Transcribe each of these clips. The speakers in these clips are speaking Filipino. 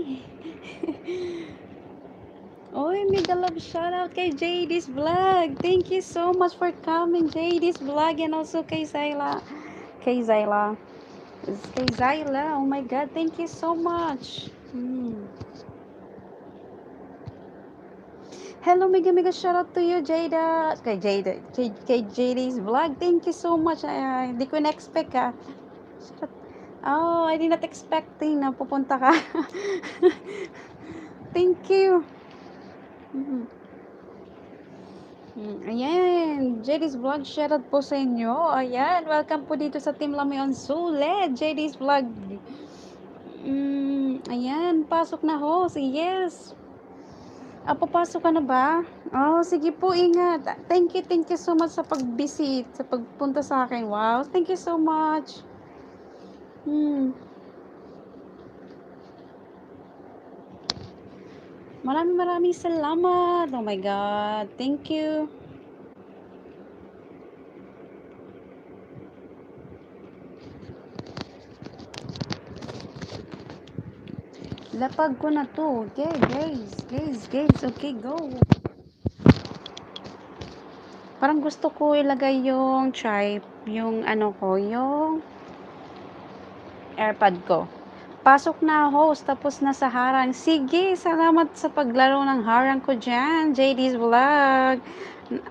Ay. Oy, mega love shoutout kay JD's Vlog. Thank you so much for coming, JD's Vlog, and also kay Zayla. Kay Zayla. Kay Zayla. Oh my God, thank you so much. Hello, mega mega shoutout to you, Jada. Kay JD's Vlog. Thank you so much. Hindi ko na-expect ah. Oh, I did not expecting na pupunta ka. Thank you. Mhm. Ayan, JD's Vlog, shoutout po sa inyo. Ayan, welcome po dito sa Team Lamion Sulit, JD's Vlog. Ayan, pasok na host. Yes. Papasok ka na ba? Oh, sige po, ingat. Thank you so much sa pag-visit, sa pagpunta sa akin. Wow, thank you so much. Maraming salamat. Oh my God, thank you. Lapag ko na to. Okay, guys. Okay, go. Parang gusto ko ilagay yung tripe, yung ano ko, yung AirPod ko. Pasok na host, tapos na sa harang. Sige, salamat sa paglaro ng harang ko dyan, JD's Vlog.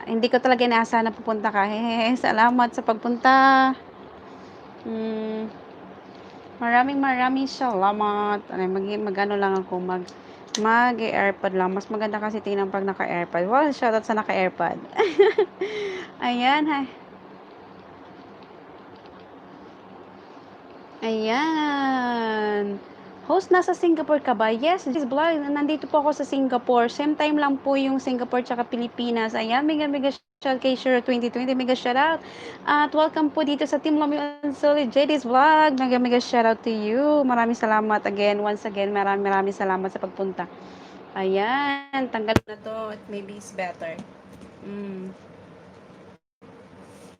Hindi ko talaga inaasahan na pupunta ka. Hehe, salamat sa pagpunta. Maraming salamat. Mag-ano lang ako, mag-AirPod lang. Mas maganda kasi tingnan pag naka-AirPod. Wow, shoutout sa naka-AirPod. Ayan, ha. Ayan. Host, nasa Singapore ka ba? Yes, this vlog, nandito po ako sa Singapore. Same time lang po yung Singapore tsaka Pilipinas. Ayan, mega shout kay Shiro 2020, mega shout out. At welcome po dito sa Team Lamion Solid JD's Vlog. Mega shout out to you. Maraming salamat again. Once again, maraming salamat sa pagpunta. Ayan, tanggal na to. Maybe it's better.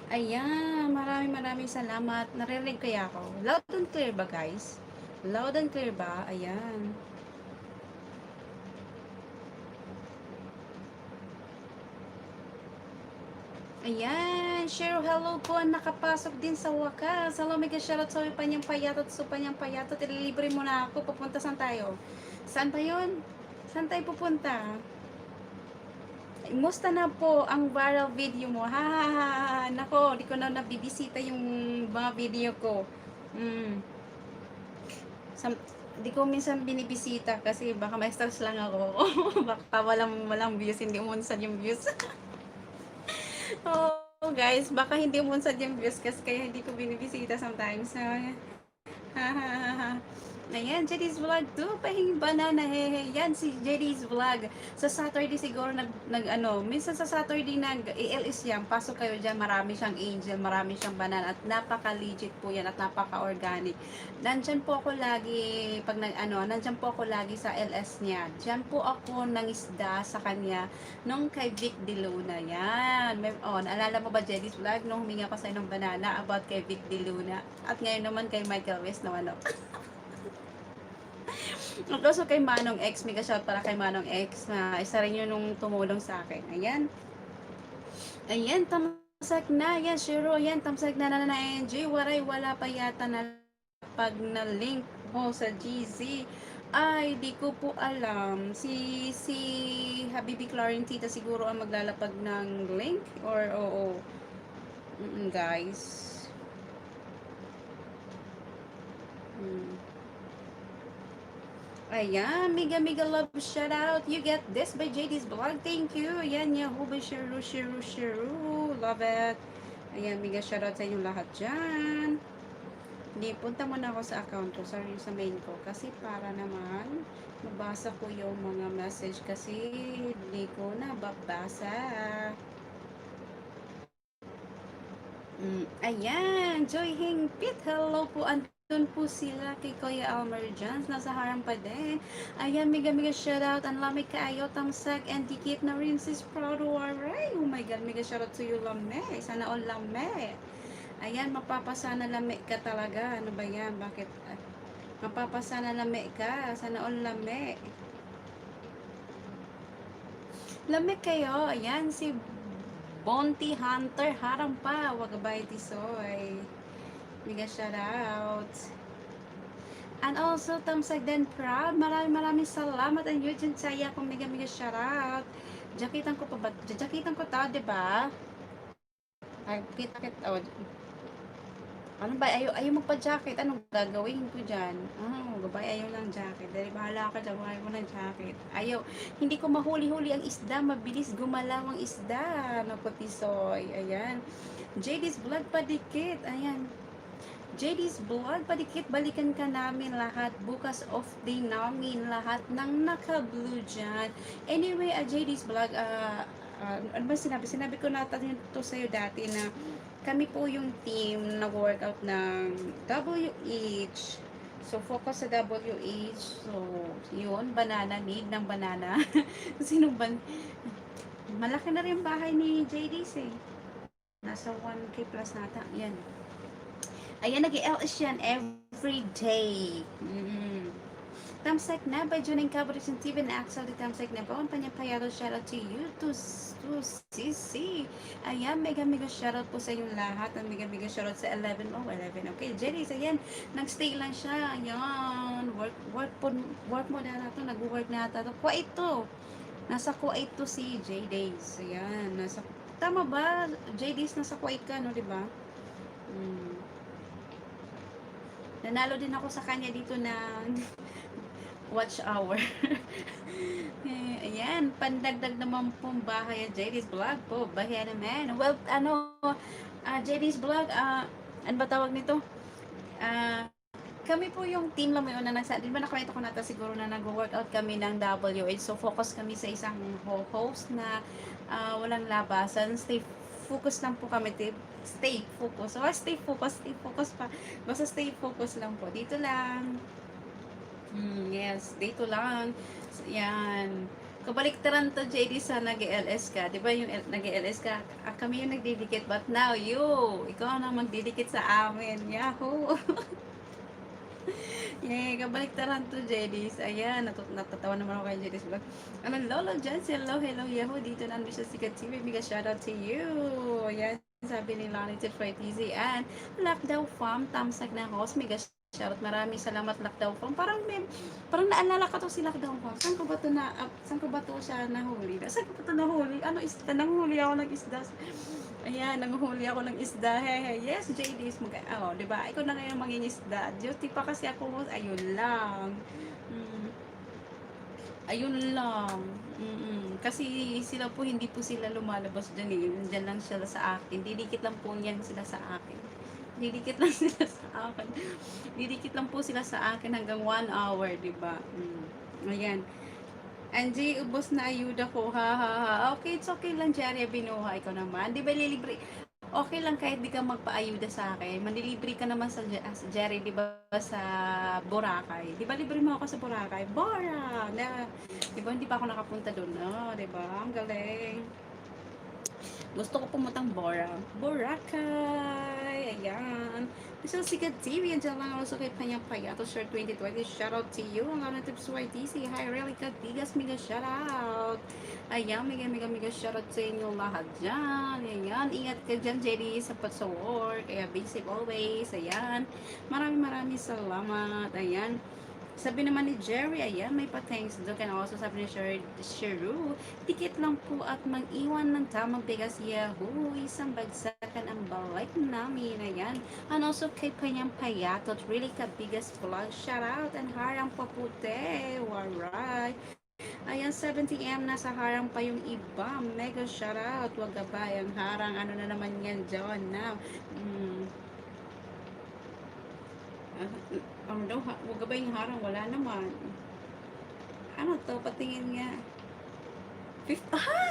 Ayan, maraming salamat. Naririnig kaya ako. Loud and clear ba, guys? Loud and clear ba? Ayan. Ayan, Cheryl, hello po. Nakapasok din sa wakas. Hello, mega shoutout sa panyang payatot. Ililibre mo na ako. Pupunta saan tayo? Saan ba yun? Saan tayo pupunta? Musta na po ang viral video mo? Ha. Nako, di ko na nabibisita yung mga video ko. Di ko minsan binibisita kasi baka may stress lang ako. Baka walang views, hindi umunsad yung views. Oh, guys, baka hindi umunsad yung views kasi kaya hindi ko binibisita sometimes. So, ayan, JD's Vlog 2, pahing banana, hehe. Yan, si JD's Vlog. Sa Saturday siguro minsan sa Saturday ALS yan, pasok kayo dyan, marami siyang angel, marami siyang banana, at napaka-legit po yan, at napaka-organic. Nandyan po ako lagi, nandyan po ako lagi sa LS niya. Diyan po ako nangisda sa kanya, nung kay Vic De Luna, yan. Naalala mo ba, JD's Vlog, nung huminga ko sa'yo ng banana about kay Vic De Luna? At ngayon naman kay Michael West naman, At also kay Manong X, mega shout para kay Manong X na isa rin yun nung tumulong sa akin. Ayan, tamsak na. Yan, Shiro, ayan, tamsak na NG. Wala pa yata na pag na link mo sa GZ. Ay, di ko po alam. Si Habibi Clarentita siguro ang maglalapag ng link or oo. Guys. Ayan, mega love shout out. You get this by JD's Vlog. Thank you. Ayan, Yahoo by Shiru. Love it. Ayan, mega shout out sa inyong lahat dyan. Hindi, punta muna ako sa account ko. Sorry, sa main ko. Kasi para naman, mabasa ko yung mga message kasi hindi ko na babasa. Ayan, Joy Hingpit. Hello po, doon po sila kay Kuya Almer Jans, nasa harang pa din. Ayan, mega shoutout. Ang lamig kaayo, tamsak, and dikit na rin sis proud waray. Oh my God, mega shoutout to you, lame. Sana all lame. Ayan, mapapasana lame ka talaga. Ano ba yan? Bakit? Mapapasana lame ka. Sana all lame. Lame kayo. Ayan, si Bounty Hunter. Harang pa. Wagabay tisoy. Mega shoutout. And also, Tamsagdan Prab. Maraming salamat. And yun dyan saya kong mega shoutout. Jakitan ko pa ba? Jakitan ko ta, diba? Ay, kita. Oh, ano ba? Ayaw magpa-jacket. Anong gagawin ko dyan? Gabay, ayaw ng jacket. Dahil bahala ka dyan, ayaw mo ng jacket. Ayaw. Hindi ko mahuli-huli ang isda. Mabilis gumalaw ang isda. Naku, tisoy. Ayan. JD's Vlog Padikit. Ayan. JD's Vlog Padikit. Balikan ka namin lahat. Bukas off day namin lahat ng naka-blue dyan. Anyway, JD's Vlog, ano ba sinabi? Sinabi ko na ito sa'yo dati na kami po yung team nag-workout ng WH. So, focus sa WH. So, yun, banana, need ng banana. Sino ba? Malaki na rin bahay ni JD's eh. Nasa 1K plus nata. Yan. Ayan, nag-LS yan every day. Tamsek na by Juning Cabaret and TV na Axel di Tamsek na po. Ang panyapayado shoutout to you to CC. Ayan, mega shoutout po sa inyong lahat. Ang mega shoutout sa 11. Oh, 11. Okay, Jerry, ayan. Nag-stay lang siya. Ayan. Work mo na nato. Nag-work na nato. Kuwait to. Nasa Kuwait to si J-Days. Ayan. Tama ba? J-Days nasa Kuwait ka, no? Diba? Nanalo din ako sa kanya dito na watch hour. Ayan, pandagdag naman pong bahay at JD's Vlog po. Bahay naman. Well, JD's Vlog, ano ba tawag nito? Kami po yung team lang yun na di ba nakwento ko nata siguro na nag-workout kami ng WH. So, focus kami sa isang host na walang labasan. Stay focus lang po kami. Stay focus. So, stay focus pa. Basta stay focus lang po. Dito lang. Yes, dito lang. Yan. Kabaliktaran to, JD, sa nag-LS ka. Di ba yung nag-LS ka? Kami yung nagdidikit. But now, ikaw na magdidikit sa amin. Yahoo! Yay, kabaliktaran to, JD's. Ayan, natatawa naman ako kay JD's vlog. Lolo Jans, hello, Yahoo. Dito na siya si TV. Mega shoutout to you. Ayan, sabi ni Lonnie to Fry TZ. And Lockdown Farm, tamsak na host. Mega shoutout. Maraming salamat, Lockdown Farm. Parang naalala ka to si Lockdown Farm. Saan ko ba to siya nahuli? Saan ko ba to nahuli? Isda? Nanghuli ako ng isda. Ayan, nanghuli ako ng isda. Hey. Yes, JD's. Diba? Ikaw na ngayon mangingisda. Duty pa kasi ako. Ayun lang. Ayun lang. Kasi sila po, hindi po sila lumalabas dyan eh. Dyan lang sila sa akin. Didikit lang po yan sila sa akin. Didikit lang sila sa akin. Didikit lang po sila sa akin hanggang 1 hour, diba? Ayan. Angie, ubos na ayuda ko. Ha. Okay, it's okay lang, Jerry. Binuhay ko naman. Di ba lilibre? Okay lang kahit di ka magpaayuda sa akin. Manilibre ka naman sa Jerry, di ba, sa Boracay. Di ba libre mo ako sa Boracay? Bora! Di ba hindi pa ako nakapunta doon? No, di ba? Ang galing. Gusto ko pumutang Boracay. Ayan. So, Sikat TV, and dyan lang also kay Panyang Payato, Shirt 2020, shoutout to you. Ang ano tips YTC, hi, really Katigas, mega shoutout. Ayan, mega shoutout sa inyo lahat dyan. Ayan, ingat ka dyan, JD, sa work. Kaya, be safe always. Ayan, maraming salamat. Ayan. Sabi naman ni Jerry, ayan, may pa-thanks doon. And also sabi ni Sheru, tikit lang po at mag-iwan ng tamang bigas. Yahoo! Isang bagsakan ang balik namin. Ayan. And also kay Panyang Payatot, really kabigas vlog. Shout out and harang paputi. Alright. Ayan, 70M, nasa harang pa yung iba. Mega shout out. Wag gabay. Ang harang, ano na naman yan dyan now. Huwag ba yung harang? Wala naman. Ano to? Patingin nga.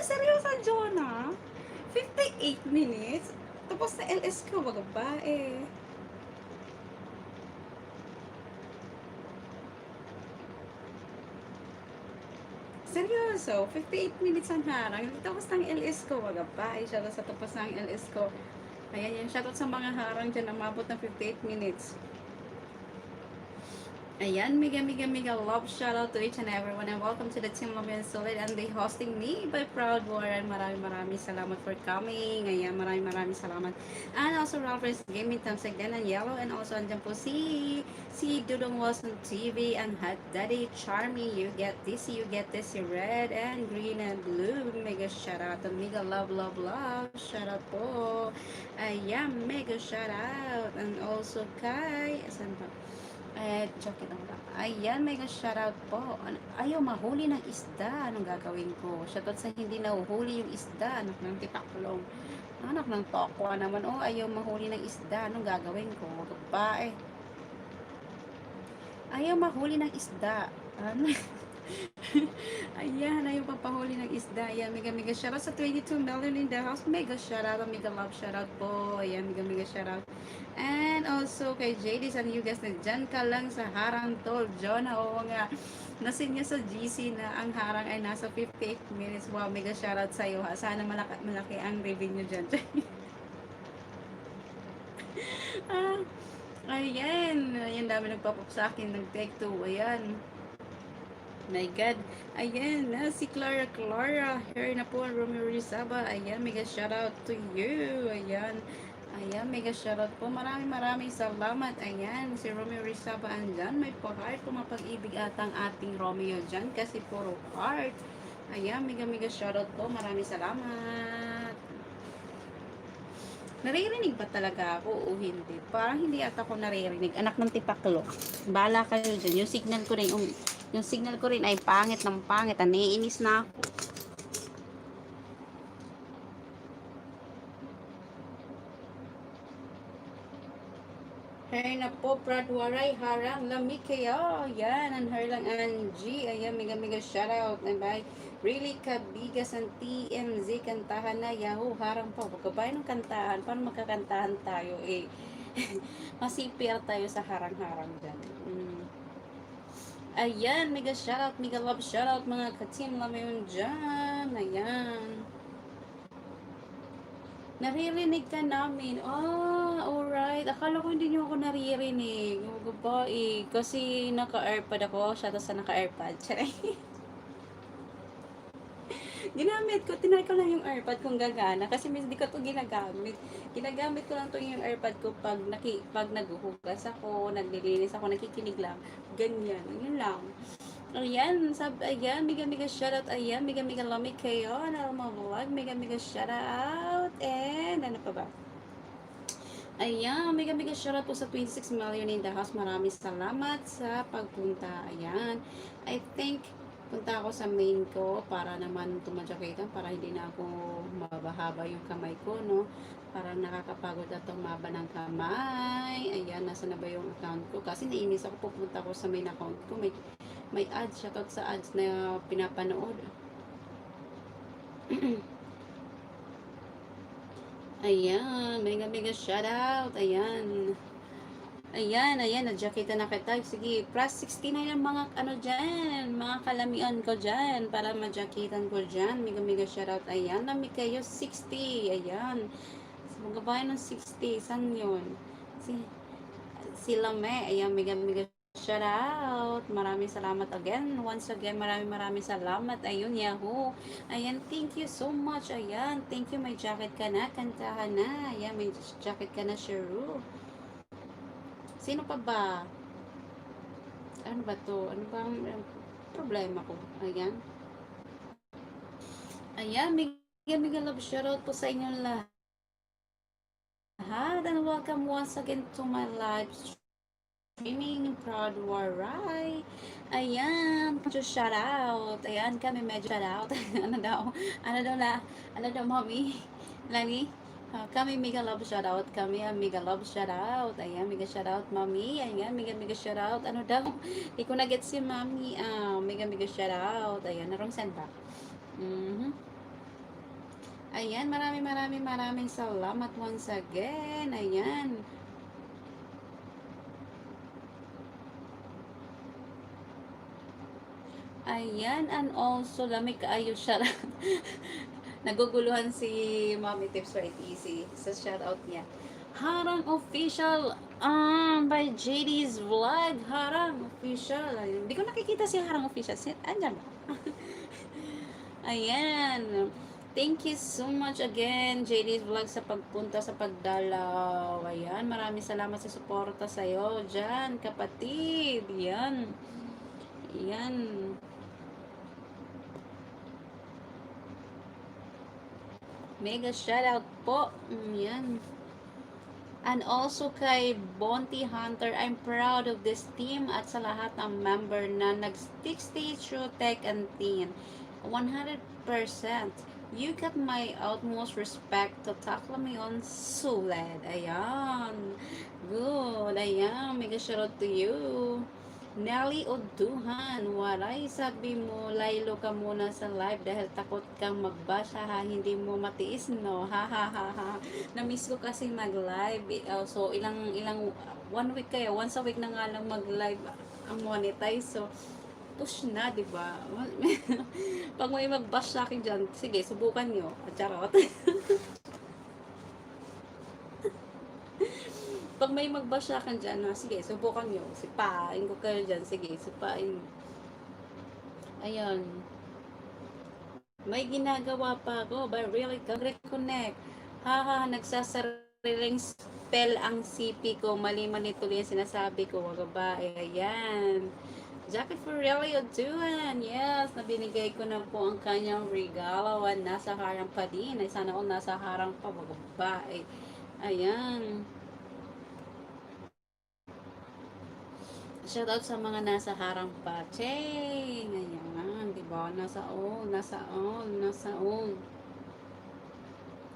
Seryoso, Jonah? 58 minutes? Tapos na LS ko, wag ba eh. Seryoso, 58 minutes ang harang. Tapos ng LS ko, wag ba eh. Shoutout sa tapos ng LS ko. Ayan yan, shoutout sa mga harang dyan, namabot ng 58 minutes. Ayan, mega love shout out to each and everyone and welcome to the Team Love and Solid and they hosting me by Proud Warren. Maraming salamat for coming. Ayan, maraming salamat. And also Ralph's Gaming Tamsag din and Yellow and also andyan po si Dudong Wilson TV and Hot Daddy Charmy. You get this, red and green and blue. Mega shout out to mega love. Shout out po. Ayan, mega shout out and also kay asan ba? Joke lang ba? Ayan, mega shoutout po. Ayaw mahuli ng isda. Anong gagawin ko? Shoutout sa hindi nahuhuli yung isda. Anak ng tipaklong. Anak ng tokwa naman. Oh, ayaw mahuli ng isda. Anong gagawin ko? Pa eh. Ayaw mahuli ng isda. Ano? Ayan, ayaw papahuli ng isda. Ayan, mega shoutout sa 22 million in the house. Mega shoutout, mega love shoutout po. Ayan, mega shoutout. And also kay JD and you guys na dyan ka lang sa harang tol. John, oo nga. Nasin niya sa GC na ang harang ay nasa 58 minutes. Wow, mega shoutout sa iyo ha. Sana malaki ang revenue dyan. ah, ayan, dami nagpapap sa akin ng take 2. Ayan. My God. Ayan, si Clara. Here na po, Romeo Rizaba. Ayan, mega shoutout to you. Ayan, mega shoutout po. Maraming salamat. Ayan, si Romeo Rizaba andyan. May pa-heart kung mapag-ibig atang ating Romeo dyan kasi puro heart. Ayan, mega shoutout po. Maraming salamat. Naririnig ba talaga ako o hindi? Parang hindi ata ako naririnig. Anak ng tipaklo. Bala kayo dyan. Yung signal ko rin ay pangit ng pangit. Naiinis na ako. Her na po, Pradwaray, harang, lamig kayo. Yan, ang her lang, Angie. Ayan, mega shoutout. Bye. Really, kabigas ang TMZ, kantahan na, Yahoo, harang po. Pagkabay ng kantahan, paano magkakantahan tayo eh? Masipir tayo sa harang-harang dyan. Ayan, mega shoutout, mega love shoutout mga ka-team Lamayon dyan. Ayan. Naririnig ka namin. Alright. Akala ko hindi nyo ako naririnig. Babae. Kasi naka-airpod ako. Shoutout sa naka-airpod. Ginamit ko, tinry ko lang yung AirPod kung gagana kasi hindi ko to ginagamit. Ginagamit ko lang to yung AirPod ko pag naghuhugas ako, naglilinis ako, nakikinig lang. Ganyan, yun lang. Ayan, ayan, mega shoutout, ayan, mega lamig kayo, ano mga vlog, mega shoutout, and ano pa ba? Ayan, mega shoutout po sa 26 million in the house, maraming salamat sa pagpunta, ayan, I think, punta ako sa main ko para naman tumadyakitan para hindi na ako mabahaba yung kamay ko, no? Para nakakapagod at tumaba ng kamay. Ayan, nasa na ba yung account ko? Kasi nainis ako, pupunta ko sa main account ko. May ads, shoutout sa ads na pinapanood. Ayan, mega shoutout. Ayan. Ayan, nadjakita na kita. Sige, plus 69 ang mga ano dyan, mga kalamian ko dyan, para madyakitan ko dyan. Mega shoutout. Ayan, lamig kayo, 60. Ayan. Magabayan ng 60. Saan yun? Si Lame. Ayan, mega shoutout. Maraming salamat again. Once again, maraming salamat. Ayun, Yahoo. Ayan, thank you so much. Ayan, thank you. May jacket ka na. Kantahan na. Ayan, may jacket ka na, Sheru. Sino pa ba? Ano ba to? Ano ba ang problema ko? Ayan. Ayan, mega love shoutout po sa inyong lahat. And welcome once again to my live streaming. Proud Waray. Ayan, shoutout. Ayan, kami medyo shoutout. Ano daw, mommy? Lani? Kami mega love shoutout. Mega love shoutout. Ayan, mega shoutout, mami. Ayan, mega shoutout. Ano daw? Hindi ko na-get si mami. Mega shoutout. Ayan, narong send ba? Ayan, maraming salamat once again. Ayan. Ayan, and also, lamig kaayo shoutout. Naguguluhan si Mommy Tips Right Easy sa shoutout niya. Harang official By JD's Vlog, Harang Official. Ayun. Hindi ko nakikita si Harang Official. Andyan ba? Ayan. Thank you so much again, JD's Vlog, sa pagpunta, sa pagdalaw. Ayan, maraming salamat sa suporta sa'yo dyan, kapatid. Ayan. Ayan. Mega shoutout po. Ayan. And also kay Bonty Hunter, I'm proud of this team at sa lahat ng member na nag-stay through tech and teen. 100%. You got my utmost respect to tackle me on Suled. Ayan. Good. Ayan. Mega shoutout to you. Nelly Oduhan, waray, sabi mo, laylo ka muna sa live dahil takot kang magbasa ha, hindi mo matiis, no? Ha ha ha ha. Na-miss ko kasi mag-live. So, one week kayo, once a week na nga lang mag-live ang monetize. So, push na, di ba? Pag may mag-bash sa akin dyan, sige, subukan nyo. Charot. Pag may mag-bash sa akin dyan, sige, subukan nyo. Sipain ko kayo dyan. Sige, sipain. Ayan. May ginagawa pa ako, but really can't reconnect. Haha, nagsasariling spell ang CP ko. Mali-mali tuloy yung sinasabi ko. Wag ba? Ayan. Jacket for really Oduan. Yes, nabinigay ko na po ang kanyang regalo. Nasa harang pa din. Ay, sana all nasa harang pa. Wag ba? Ayan. Shoutout sa mga nasa harang pa. Cheng! Ayan, di ba? Nasa all, nasa all, nasa all.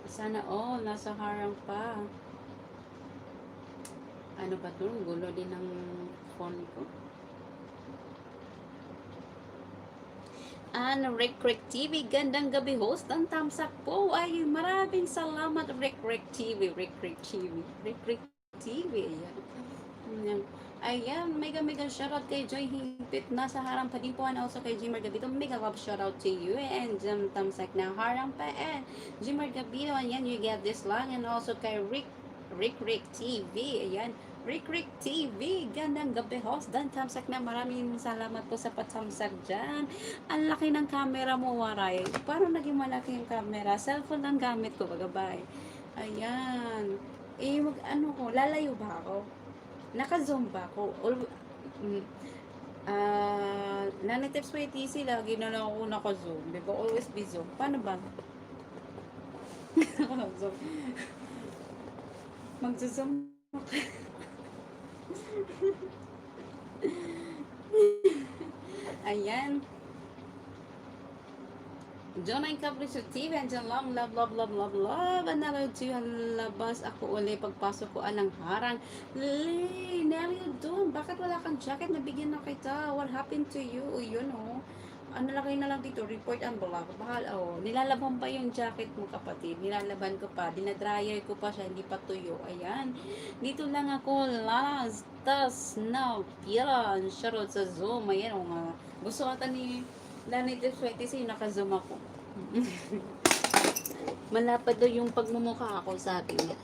Sana all, nasa harang pa. Ano ba ito? Gulo din ng phone ko. Rick TV, gandang gabi host ang tamsak po. Ay, maraming salamat Rick TV. Rick TV, ayan. Ayan, mega shoutout kay Joy Higpit. Nasa harang pa din po. And also kay Jimmer Gabito. Mega love shoutout to you. And tamsak na harang pa. And Jimmer Gabito. Ayan, you get this lang. And also kay Rick TV. Ayan, Rick TV. Gandang gabi host. Dan tamsak na. Maraming salamat po sa patamsak dyan. Ang laki ng camera mo, waray. Parang naging malaki yung camera. Cellphone ang gamit ko, bagabay. Ayan. Ano ko, lalayo ba ako? Naka-zoom ba ako? Nanitips ko yung TC, lagi na lang ako naka-zoom. Diba? Always be zoom. Paano ba? Zoom. Mag-zoom. Ayan. Jonay Capricho TV, andyan lang, love, another to labas ako uli, pagpasok ko anang harang. Lay, Nelly, doon, bakit wala kang jacket, nabigyan na kita, what happened to you, yun ano laki na lang dito, report ang black, bahal, nilalaban pa yung jacket mo kapatid, nilalaban ko pa, dinadryer ko pa siya, hindi pa tuyo, ayan, dito lang ako, last, tas, now, pilan, charot sa Zoom, ayan, gusto ata ni Native 26, naka-zoom ako. Malapad daw yung pagmumukha ako, sabi niya.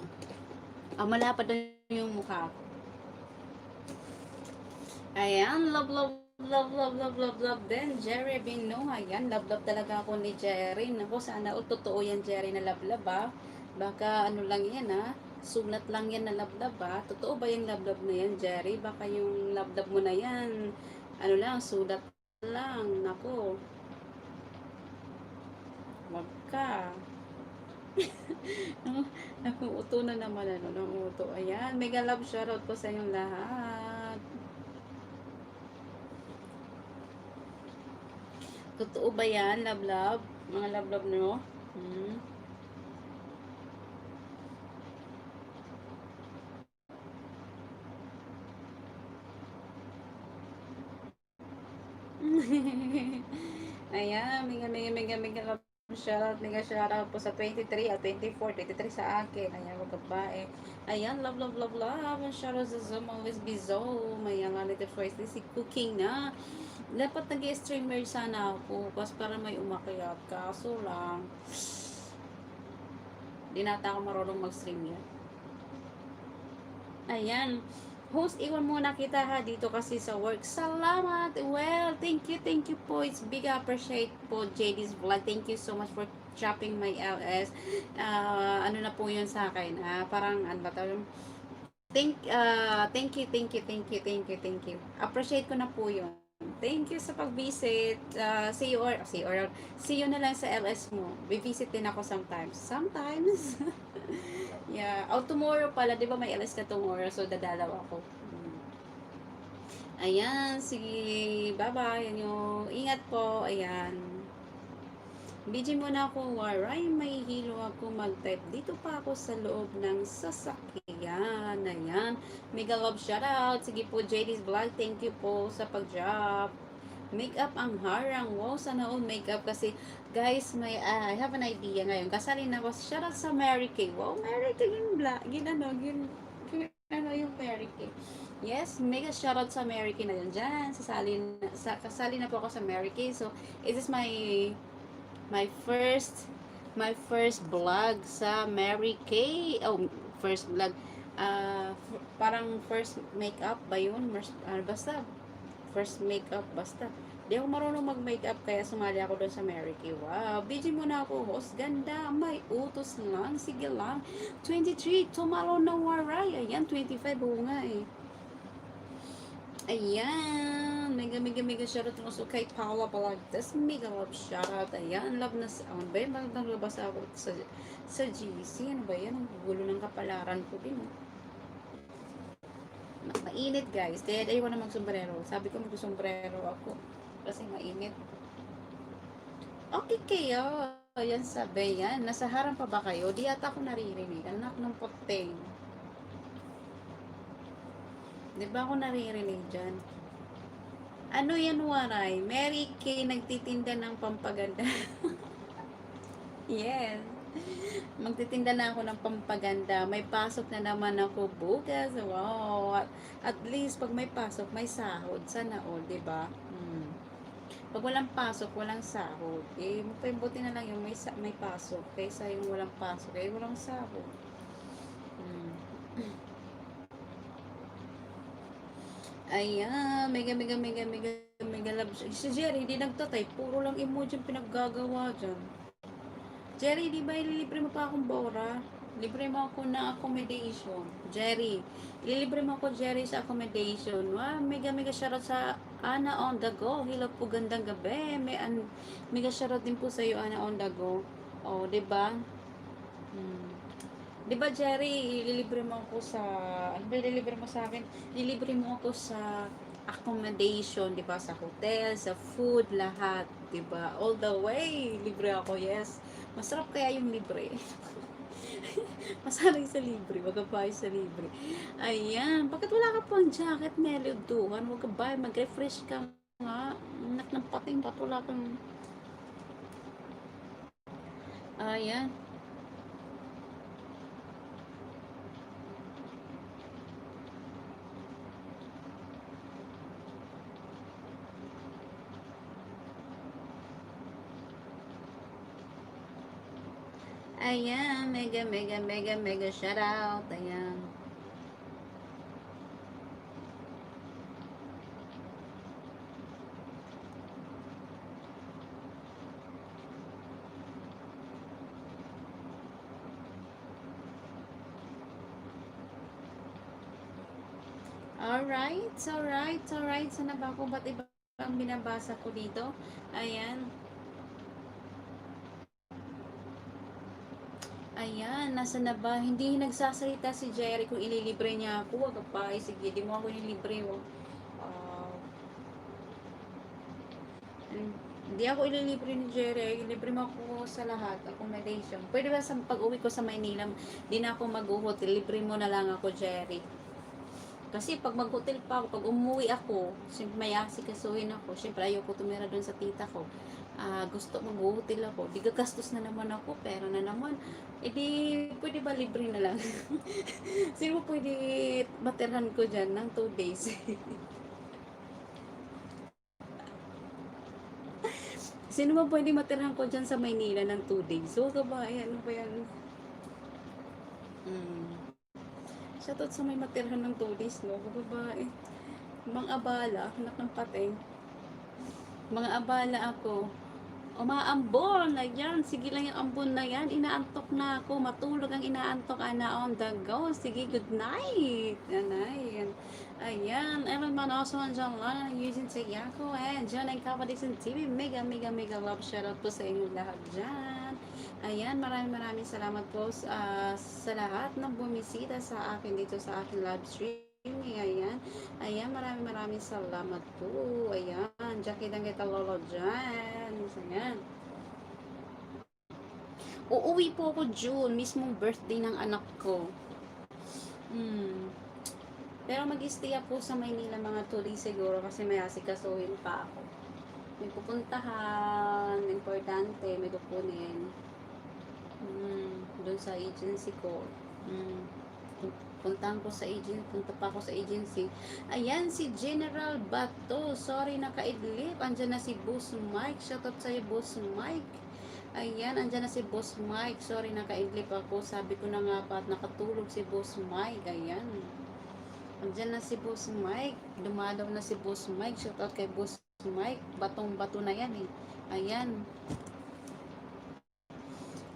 Malapad daw yung mukha ko. Ayan, love din. Jerry Bino, ayan, love talaga ako ni Jerry. Naku, sana totoo yan, Jerry, na love Baka ano lang yan, sulat lang yan na love Totoo ba yung love na yan, Jerry? Baka yung love mo na yan, ano lang, sulat lang, nako. Wag ka. Nakuuto na naman, nakuuto. Ayan, mega love shoutout po sa inyong lahat. Totoo ba yan, love? Mga love nyo? Ayan, mega love shoutout po sa 23 at 24, 23 sa akin. Ayan, mga babae. Ayan, love. And shoutout sa Zoom, always be Zoom. Ayan, Native Voice, si cooking na. Dapat nag-streamer sana ako, kasi para may umakyat. Kaso lang, di nata ako marunong mag-stream yan. Ayan. Host, iwan muna kita ha dito kasi sa work. Salamat. Well, thank you po. It's big appreciate po JD's vlog. Thank you so much for dropping my LS. Ano na po yun sa akin. Parang ano ba tawag? Thank you. Appreciate ko na po yun. Thank you sa pag-visit. See you na lang sa LS mo. Visit din ako sometimes. Sometimes. Yeah. Oh, tomorrow pala, di ba may LS ka tomorrow? So, dadalaw ako. Ayan, sige. Bye-bye. Ingat po. Ayan. BG muna ako, waray, may hilo ako mag-type. Dito pa ako sa loob ng sasakyan. Ayan. Mega love shoutout. Sige po, JD's Vlog. Thank you po sa pag-drop. Makeup ang harang. Wow, sana all makeup kasi guys, I have an idea ngayon. Kasali na ako. Shoutout sa Mary Kay. Wow, Mary Kay yung black. Yung Mary Kay. Yes, mega shoutout sa Mary Kay na yun. Diyan, kasali na po ako sa Mary Kay. So, it is my first vlog sa Mary Kay. Oh, first vlog. Parang first makeup ba yun? Basta first makeup, basta. Di ako marunong mag-makeup kaya sumali ako doon sa Mary Kay. Wow, BG muna ako, host. Ganda, may utos lang. Sige lang. 23, tomorrow na waray. Ayan, 25, oo nga eh. Ayan, mega shoutout mo kay Paula Balagtas, mega love shoutout. Ayan, love na sa, ano ba yun, bagong labas ako sa GC, ano ba yan, ang gulo ng kapalaran ko din. Mainit guys, kaya ayaw na mag-sombrero. Sabi ko mag-sombrero ako, kasi mainit. Okay kayo, yan sabi yan, nasa harang pa ba kayo? Di ata ako naririnig, anak ng poteng. Di ba ako naririnig dyan? Ano yan, waray? Mary Kay nagtitinda ng pampaganda. Yes. Magtitinda na ako ng pampaganda. May pasok na naman ako bukas. Wow. At least, pag may pasok, may sahod. Sana all, di ba? Pag walang pasok, walang sahod. Eh, mapaimbuti na lang yung may pasok. Kaysa yung walang pasok, eh, walang sahod. Ayan, mega love. Si Jerry, hindi nagtatay. Puro lang emoji yung pinaggagawa dyan. Jerry, di ba ililibre mo pa akong Bora? Libre mo ako na accommodation. Jerry, ililibre mo ako, Jerry, sa accommodation. Wow, mega shoutout sa Ana on the go. Hello po, gandang gabi. Mega shoutout din po sa iyo, Ana on the go. Oh, di ba? Di ba, Jerry, ililibre mo ako sa, ano ba ililibre mo sa akin? Ililibre mo ako sa accommodation, di ba? Sa hotel, sa food, lahat, di ba? All the way, libre ako, yes. Masarap kaya yung libre. Masarap sa libre, wag ka buy sa libre. Ayan, bakit wala ka pang jacket, Nelly Duhan? Wag ka buy, mag-refresh ka nga. Anak ng pating, ba't wala kang... Ayan. Ayan, mega shout out. Ayan. Alright. Sana ba ako? Ba't iba ang binabasa ko dito? Ayan. Ayan, nasa na ba? Hindi nagsasalita si Jerry kung ililibre niya ako. Wag pa, sige, di mo ako ililibre mo. Hindi ako ililibre ni Jerry. Ililibre mo ako sa lahat, accommodation. Pwede ba sa pag-uwi ko sa Maynila, di na ako mag-hotel, libre mo na lang ako, Jerry. Kasi pag mag-hotel pa ako, pag umuwi ako, siyempre may asikasuhin ako. Siyempre ayoko tumira doon sa tita ko. Gusto mag-hotel ako. Di gagastos na naman ako, pera na naman. E di, pwede ba libre na lang? Sino pwede matirhan ko dyan ng 2 days? Sino ba pwede matirhan ko dyan sa Maynila ng 2 days? So, ka ba? Ano ba yan? Shoutout sa may matirhan ng tulis, no? Babae. Mga abala, anak ng pateng. Mga abala ako. Umaambon, ayan, sige lang yung ambon na yan, inaantok na ako, matulog ang inaantok, ana on the go, sige, good night, ayan, ayan, Evan Manoso, andyan lang, using sa Yako, and John and Kapatid TV, mega, mega, mega love, shoutout po sa inyong lahat dyan, ayan, maraming salamat po sa lahat ng bumisita sa akin dito sa aking live stream, ayan, ayan, maraming salamat po. Ayan, Jackie lang kita lolo dyan. Ayan. Uuwi po ako June, mismong birthday ng anak ko. Pero mag-stay po sa Maynila mga 2 days siguro kasi may asikasuhin pa ako. May pupuntahan, importante, may kukunin. Doon sa agency ko. Punta pa ako sa agency. Ayan, si General Bato. Sorry, nakaidlip. Andyan na si Boss Mike. Shoutout sa'yo, Boss Mike. Ayan, andyan na si Boss Mike. Sorry, nakaidlip ako. Sabi ko na nga pa at nakatulog si Boss Mike. Ayan. Andyan na si Boss Mike. Dumadaw na si Boss Mike. Shoutout kay Boss Mike. Batong-bato na yan eh. Ayan.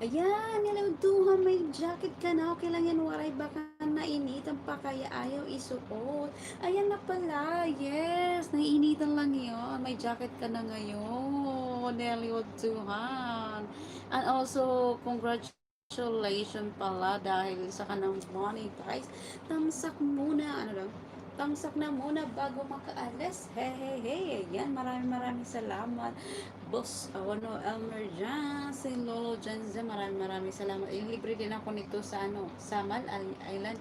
Ayan, hello Duha, may jacket ka na. Okay lang yan, waray, baka nainitan pa kaya ayaw isuot. Ayan na pala, yes, naiinitan lang yun. May jacket ka na ngayon. Hello Duhan. And also, congratulations pala dahil sa kanang monetize. Tamsak muna, tamsak na muna bago makaalis. Hey. Ayan, maraming salamat. Boss, Elmer dyan, si Lolo dyan, maraming salamat. Libre din ako nito sa Samal Island.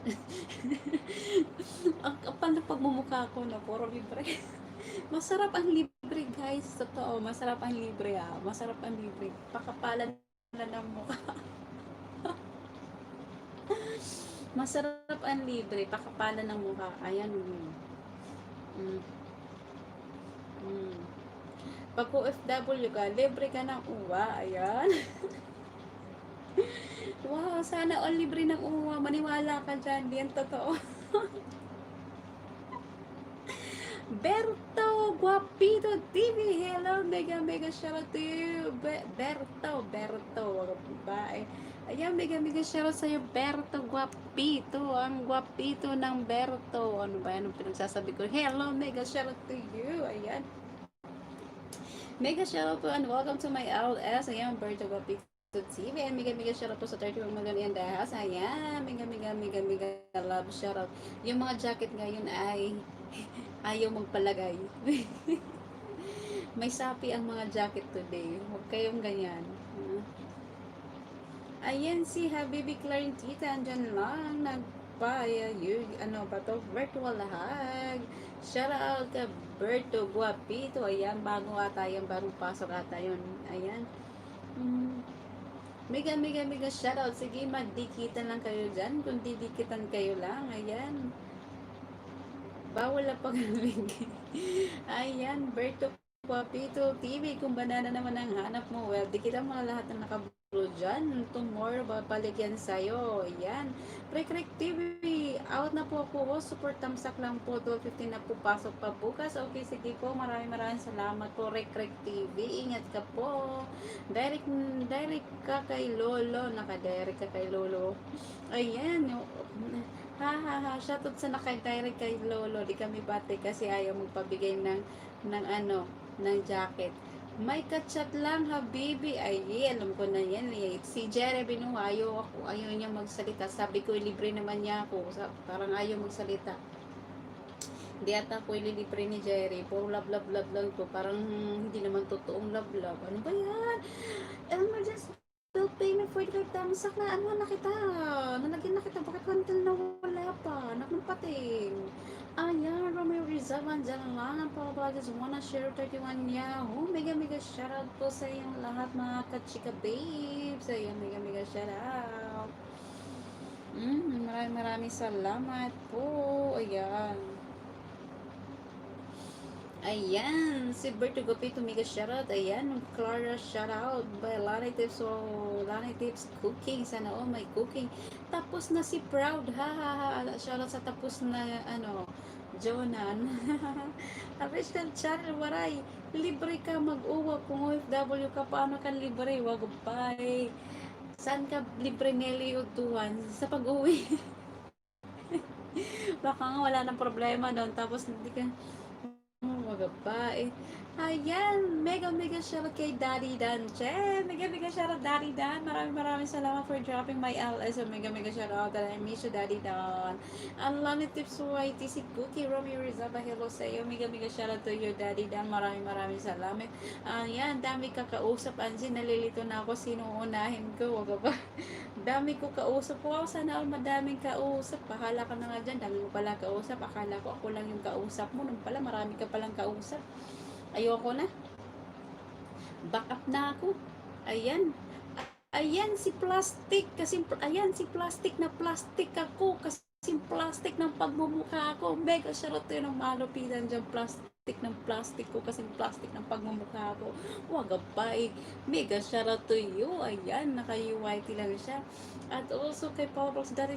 Ang kapal na pagmumukha ko na puro libre. Masarap ang libre, guys. Totoo, masarap ang libre Masarap ang libre. Pakapalan na ng mukha. Masarap ang libre, pakapalan ng mukha. Ayan. Pag OFW ka, libre ka ng uwa. Ayan. Wow, sana all libre ng uwa. Maniwala ka dyan. Diyan totoo. Berto Guapito TV. Hello, mega shoutout to you. Berto, babae. Ayan, mega shoutout sa'yo, Berto Guapito. Ang guapito ng Berto. Ano ba yan? Ang pinagsasabi ko. Hello, mega shoutout to you. Ayan. Mega shoutout po and welcome to my LS. Ayan, Berto Guapito TV. And mega shoutout po sa 31 million dahas. Ayan, mega love shoutout. Yung mga jacket ngayon ay ayaw magpalagay. May sapi ang mga jacket today. Huwag kayong ganyan. Ayan, si Habibi Clarentita. Andyan lang. Virtual hug. Shout out ka Berto Guapito. Ayan, bago ata yan. Bagong pasok ata yun. Ayan. Mega shout out. Sige, magdikitan lang kayo dyan. Kung didikitan kayo lang. Ayan. Bawal na pag-link. Ayan, Berto Guapito TV. Kung banana naman ang hanap mo, well, dikitan mo na lahat ng nakablue dyan. Tomorrow, babalik yan sa'yo. Ayan. Rek TV. Out na po ako. Super tamsak lang po. 12:15 na po. Pasok pa bukas. Okay, sige po. Maraming salamat po. Rek TV. Ingat ka po. Direct ka kay Lolo. Naka-direct ka kay Lolo. Ayan. Shoutout sa naka-direct kay Lolo. Di kami bate kasi ayaw magpabigay ng jacket. May kachat lang, Habibi. Ay, alam ko na yan. Si Jerry Binuha, ayaw niya magsalita. Sabi ko, libre naman niya ako. Parang ayaw magsalita. Hindi ata ako ililibre ni Jerry. Puro love lang ko. Parang hindi naman totoong love. Ano ba yan? Elmer, just bill payment 45 tamsak na. Ano na kita? Nalagyan na kita. Bakit until na wala pa? Anak ng pating. Ayan, Romeo Rizal, andyan lang. Ang Palabagas, wanna share 31 Yahoo. Mega shoutout po sa iyong lahat mga kachika babes. Ayan, mega shoutout. Maraming salamat po. Ayan. Ayan, si Berto Gopito mega shoutout. Ayan, Clara shoutout by Lani Tips. So, Lani Tips cooking. Sana all may cooking. Tapos na si Proud. Ha ha ha. Shoutout sa tapos na ano, Jonan. Official channel, waray. Libre ka mag-uwa kung OFW ka. Paano ka libre? Wag pa eh. Saan ka libre Nelly o tuwan? Sa pag-uwi. Baka nga wala nang problema doon. Tapos hindi ka magapa eh. Ayan, mega mega shoutout kay Daddy Dan. Che, mega mega shoutout Daddy Dan. Maraming salamat for dropping my LS. So, mega mega shoutout. And I miss you Daddy Dan. Ang lami tips white si Cookie Romeo Rizaba. Hello sa iyo. Mega mega shoutout to you Daddy Dan. Maraming salamat. Ayan, dami kakausap. Anjin, nalilito na ako. Sino unahin ko? Wag ba? Dami ko kausap. Wow, sana all madaming kausap. Bahala ka na nga dyan. Dami mo pala kausap. Akala ko ako lang yung kausap mo. Nung pala, marami ka palang kausap. Ayoko na. Back up na ako. Ayan. Ayan si plastic. Kasi, ayan si plastic na plastic ako. Kasi plastic ng pagmumukha ako. Mega charot yun ang malupitan dyan. Plastic ng plastic ko. Kasi plastic ng pagmumukha ko. Wag pa eh. Mega charot to you. Ayan. Naka-UYT lang siya. At also kay Paul Brooks dati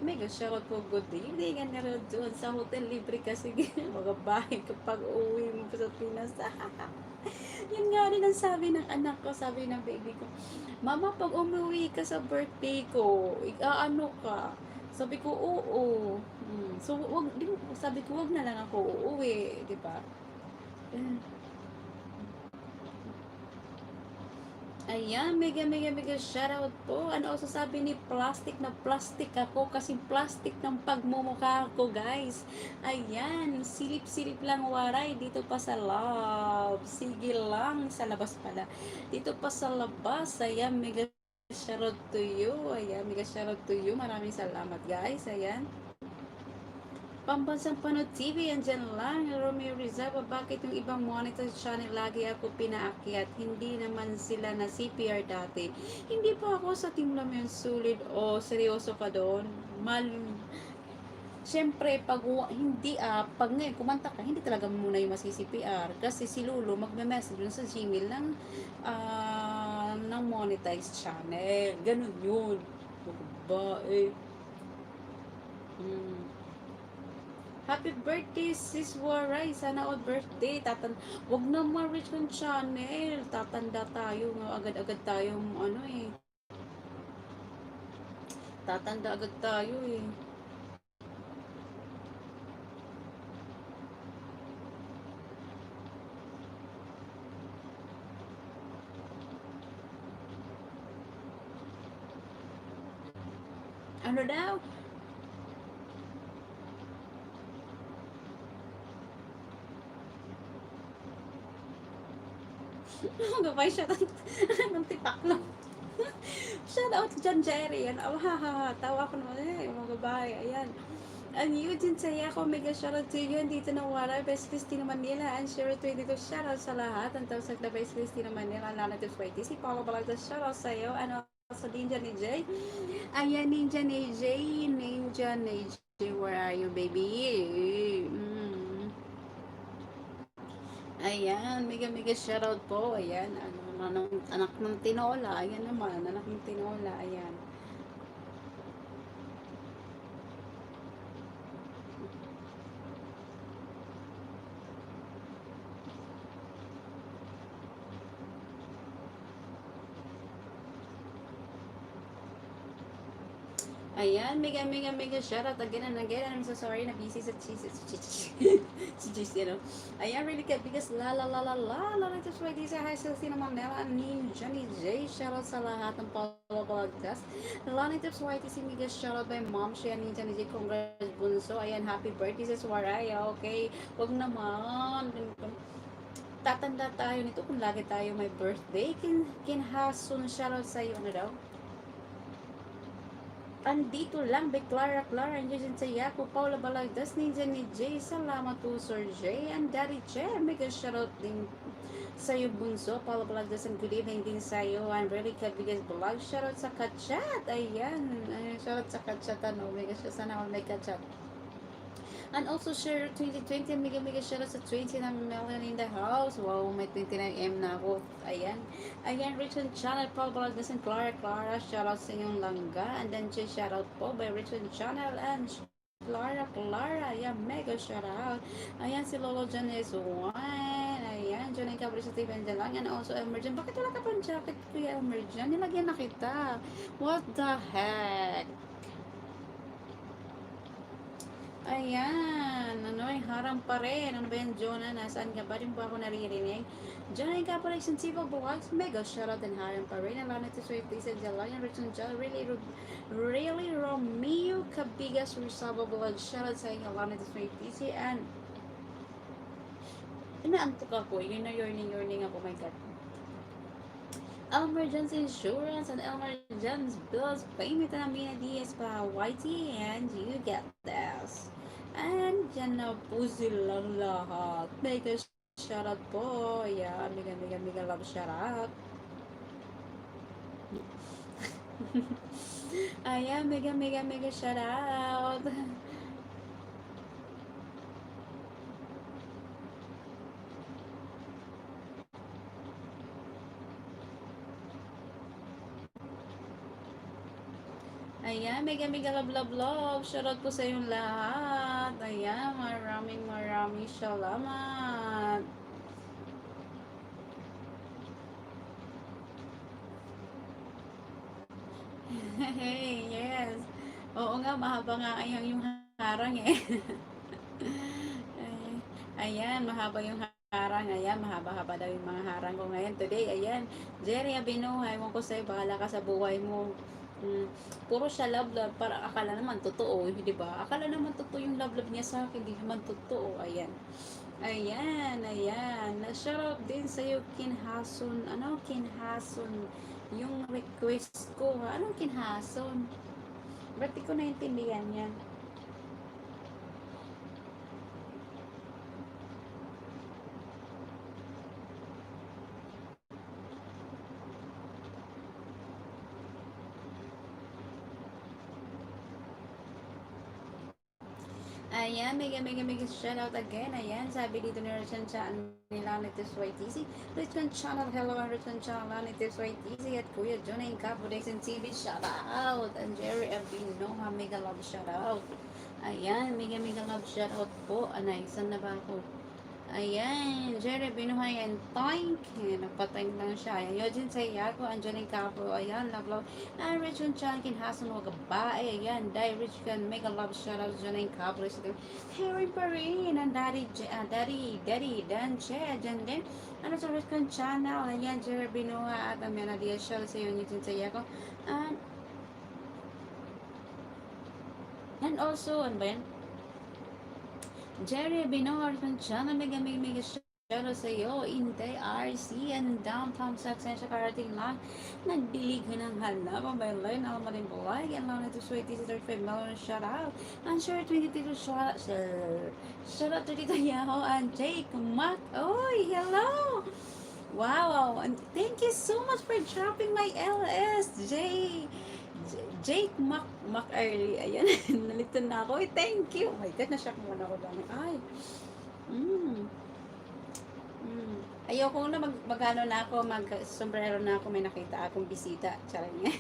mega shoutout po, good evening, and naroon doon sa hotel, libre kasi mga bahay kapag uwi mo sa Pinas. Yun nga rin ang sabi ng anak ko, sabi ng baby ko, Mama, pag umuwi ka sa birthday ko, ano ka? Sabi ko, oo. So, sabi ko, wag na lang ako uuwi, di ba? Ayan, mega shoutout po. Ano also sabi ni plastic na plastic ako kasi plastic ng pagmumukha ko, guys. Ayan, silip-silip lang waray dito pa sa love. Sige lang, sa labas pala. Dito pa sa labas. Ayan, mega shoutout to you. Ayan, mega shoutout to you. Maraming salamat, guys. Ayan. Pambansang Panood TV, andyan lang. Romeo Rizaba, bakit yung ibang monitor channel lagi ako pinaakyat? Hindi naman sila na CPR dati. Hindi pa ako sa Team Lamyon sulit o seryoso ka doon. Siyempre, pag hindi pag ngayon kumanta ka, hindi talaga muna yung masi-CPR kasi si Lulu magme-message dun sa Gmail ng monetized channel. Ganun yun. Ba eh. Happy birthday, sis Waray. Sana all birthday. Wag na ma-reach ng channel. Tatanda tayo. Agad-agad tayo, ano eh. Tatanda agad tayo eh. Ano daw? Gabay siya ng tipak lang. Shout out dyan, Jerry. Tawa ko naman mga babae. Ayan. Ang Eugene Sayako, mega shoutout to you. Dito na wala, Best Christina Manila. And share to dito, shoutout sa lahat. Ang tawag sa Best Christina Manila. Lalo to Swati. Si Paolo Balagtas, shoutout sa iyo. Ano sa Ninja ni Jay? Ayan, Ninja ni Jay. Ninja ni Jay. Where are you, baby? Ayan, mega shoutout po. Ayan, anak ng tinola. Ayan naman, anak ng tinola. Ayan. Ayan, mega shoutout again and again. I'm so sorry na busy sa cheese. Si cheese, you know. Ayan, really good because la. Just why this high school naman nila. Ninja ni Jay. Shoutout sa lahat ng podcast. Lani tips why si mega shoutout by mom. Siya Ninja ni Jay. Congrats bunso. Ayan, happy birthday sa Swaraya. Okay, wag naman. Tatanda tayo nito kung lagi tayo may birthday. Kinhasun shoutout sa iyo. Ano daw? Andito lang by Clara, andyan sa Yako, Paula Balagdas, Ninja ni Jay, salamat po Sir Jay, and Daddy Che, mega shoutout din sa iyo bunso, Paula Balagdas, and good evening din sa iyo, and really kabigas vlog, shoutout sa Kachat, ayan, shoutout sa Kachat, ano, mega siya, sana all may Kachat. And also share 2020, mega mega share sa 20 ng million in the house. Wow, may 29M na ako. Ayan. Ayan, Richard Channel, Paul Balagdasan, Clara, Clara, shout out sa inyong langga. And then, shout out po by Richard Channel and Clara, Clara. Ayan, mega shout out. Ayan, si Lolo Janes One. Ayan, John and Cabri sa TV and lang. And also, Emergen. Bakit wala ka pang jacket, Kuya Emergen? Nilagyan na kita. What the heck? Ayan, ano ay harang pa rin. Ano ba yan, Jonah? Nasaan ka ba? Rin ba ako naririnig? Jonah, ka pa rin Sensible Buwags. Mega shoutout and harang pa rin. Alana to Swift, Lisa Jalayan, Richard Jal, really Romeo Cabigas, Rizaba Buwags. Shoutout sa inyo, Alana to Swift, Lisa, and inaantok ako. Yun na yawning ako, my God. Emergency Insurance and Emergency Bills Payment na Mina Diaz pa YT and you get this. And dyan na po silang lahat. Mega shoutout po. Yeah, mega love shoutout. Ayan, mega shoutout. Ayan, mega love. Shoutout po sa inyong lahat. Ayan, maraming salamat. Hey, yes. Oo nga, mahaba nga yung harang eh. Ayan, mahaba yung harang. Ayan, mahaba-haba daw yung mga harang ko ngayon. Today, ayan. Jerry Abino, ewan ko sa'yo, bahala ka sa buhay mo. Puro siya love, para akala naman totoo, di ba? Akala naman totoo yung love niya sa akin, di naman totoo. Ayan. Ayan. Shoutout din sa'yo, Kinhason. Ano, Kinhason? Yung request ko, ha? Anong Kinhason? Ba't di ko naintindihan yan? Ayan, mega shoutout again. Ayan, sabi dito ni Richard Channel nila Nitives YTC. Richard Channel, hello, Richard Channel, Nitives YTC at Kuya John and Capodex and TV, shoutout. And Jerry Abino, mega love shoutout. Ayan, mega love shoutout po. Anay, saan na ba ako? Ayan, Jerry Binuhay and Toink. Nagpatay lang siya. Ayan, Yojin Sayako, Anjani Capo. Ayan, love. And Richard Chankin, Hasan Wagabae. Ayan, Die Rich Can, mega love shoutout, Anjani Capo. Harry Parin, and Daddy, Dan Che, and then, ano sa Richard Channel. Ayan, Jerry Binuhay at Amena Diaz Shell sa iyo, Yojin Sayako. And also, ano ba yan? Jerry Binor ng channel, mega shoutout sa iyo. Intay RC and downtown sa Sensya Karating lang. Nagdilig ng hala. Pambaylay na naman rin buhay. Yan lang nito sweetie si 35 million shoutout. And sure 22 shoutout to dito yaho. And Jake Mac. Oy, hello. Wow. And thank you so much for dropping my LS, Jake Mac Early. Ayan, nalito na ako. Thank you. Oh my God, na-shock muna ako lang. Ay. Ayoko na magano na ako, mag-sombrero na ako, may nakita akong bisita. Charang niya.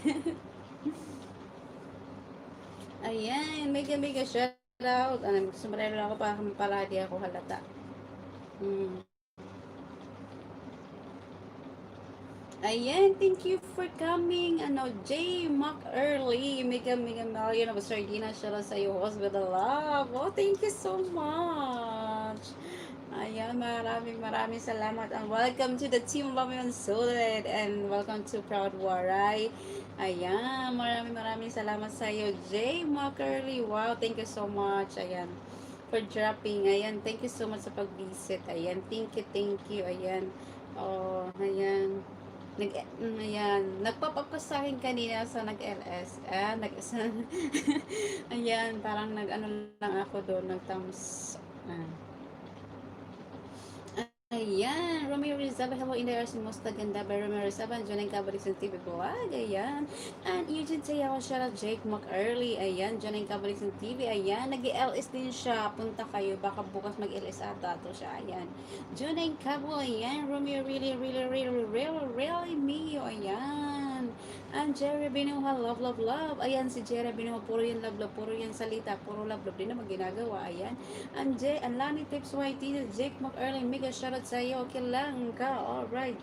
Ayan, mega shout out. Mag-sombrero na ako para di ako halata. Ayan, thank you for coming. J. Mac Early. Mega million of sardina. Shout out sa iyo, host with the love. Oh, thank you so much. Ayan, maraming salamat. And welcome to the Team Love Solid. And welcome to Proud Waray. Ayan, maraming salamat sa iyo, J. Mac Early. Wow, thank you so much. Ayan, for dropping. Ayan, thank you so much sa pag-visit. Ayan, thank you. Ayan. Oh, ayan. Nag-pop up ko sa akin kanina sa nag-LS. Ayan, parang nag-ano lang ako doon, nag-thumbs. Ayan, Romeo Rizaba, hello in there, si Musta Ganda by Romeo Rizaba, dyan ang kabalik sa TV Vlog, ayan. And Eugene Sayaw, shout out Jake McEarly, ayan, dyan ang kabalik sa TV, ayan. Nag-LS din siya, punta kayo, baka bukas mag-LS ata to siya, ayan. Dyan ang kabo, ayan, Romeo really me, ayan. And Jerry Binuha, love, ayan, si Jerry Binuha, puro yan love, puro yan salita, puro love, din naman ginagawa, ayan. Ang Lani Tips YT, Jake McEarly, mega shoutout sa iyo. Okay lang ka, alright.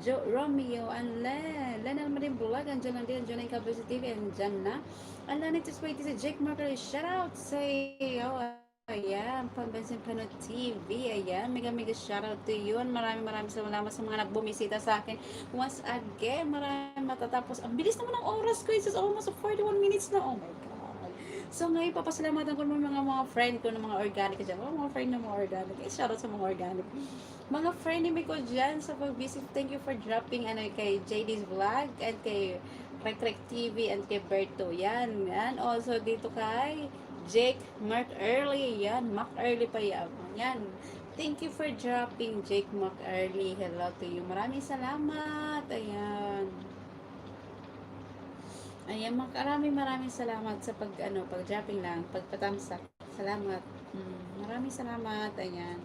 Romeo, ang Lenal Marin Bulag, andyan lang din, andyan ang Kabel sa TV, andyan na. Ang Lani Tips YT, si Jake McEarly, shoutout sa iyo. Ayan, Pambansin Panood TV, ayan, mega shoutout to you. Maraming salamat sa mga nagbumisita sa akin. Once again, maraming matatapos. Ang bilis naman ng oras ko, it's almost 41 minutes na, oh my God. So ngayon, papasalamatan ko ng mga friend ko ng mga organic dyan. Mga friend ng mga organic. Shoutout sa mga organic. Mga friend ni ko dyan sa pag-visit. Thank you for dropping kay JD's Vlog and kay Rek TV and kay Berto. Yan. And also dito kay Jake McEarly. Yan. McEarly pa yan. Yan. Thank you for dropping Jake McEarly. Hello to you. Maraming salamat. Ayan. Ayan, maraming salamat sa pag-dropping lang, pagpatamsak. Salamat. Maraming salamat. Ayan.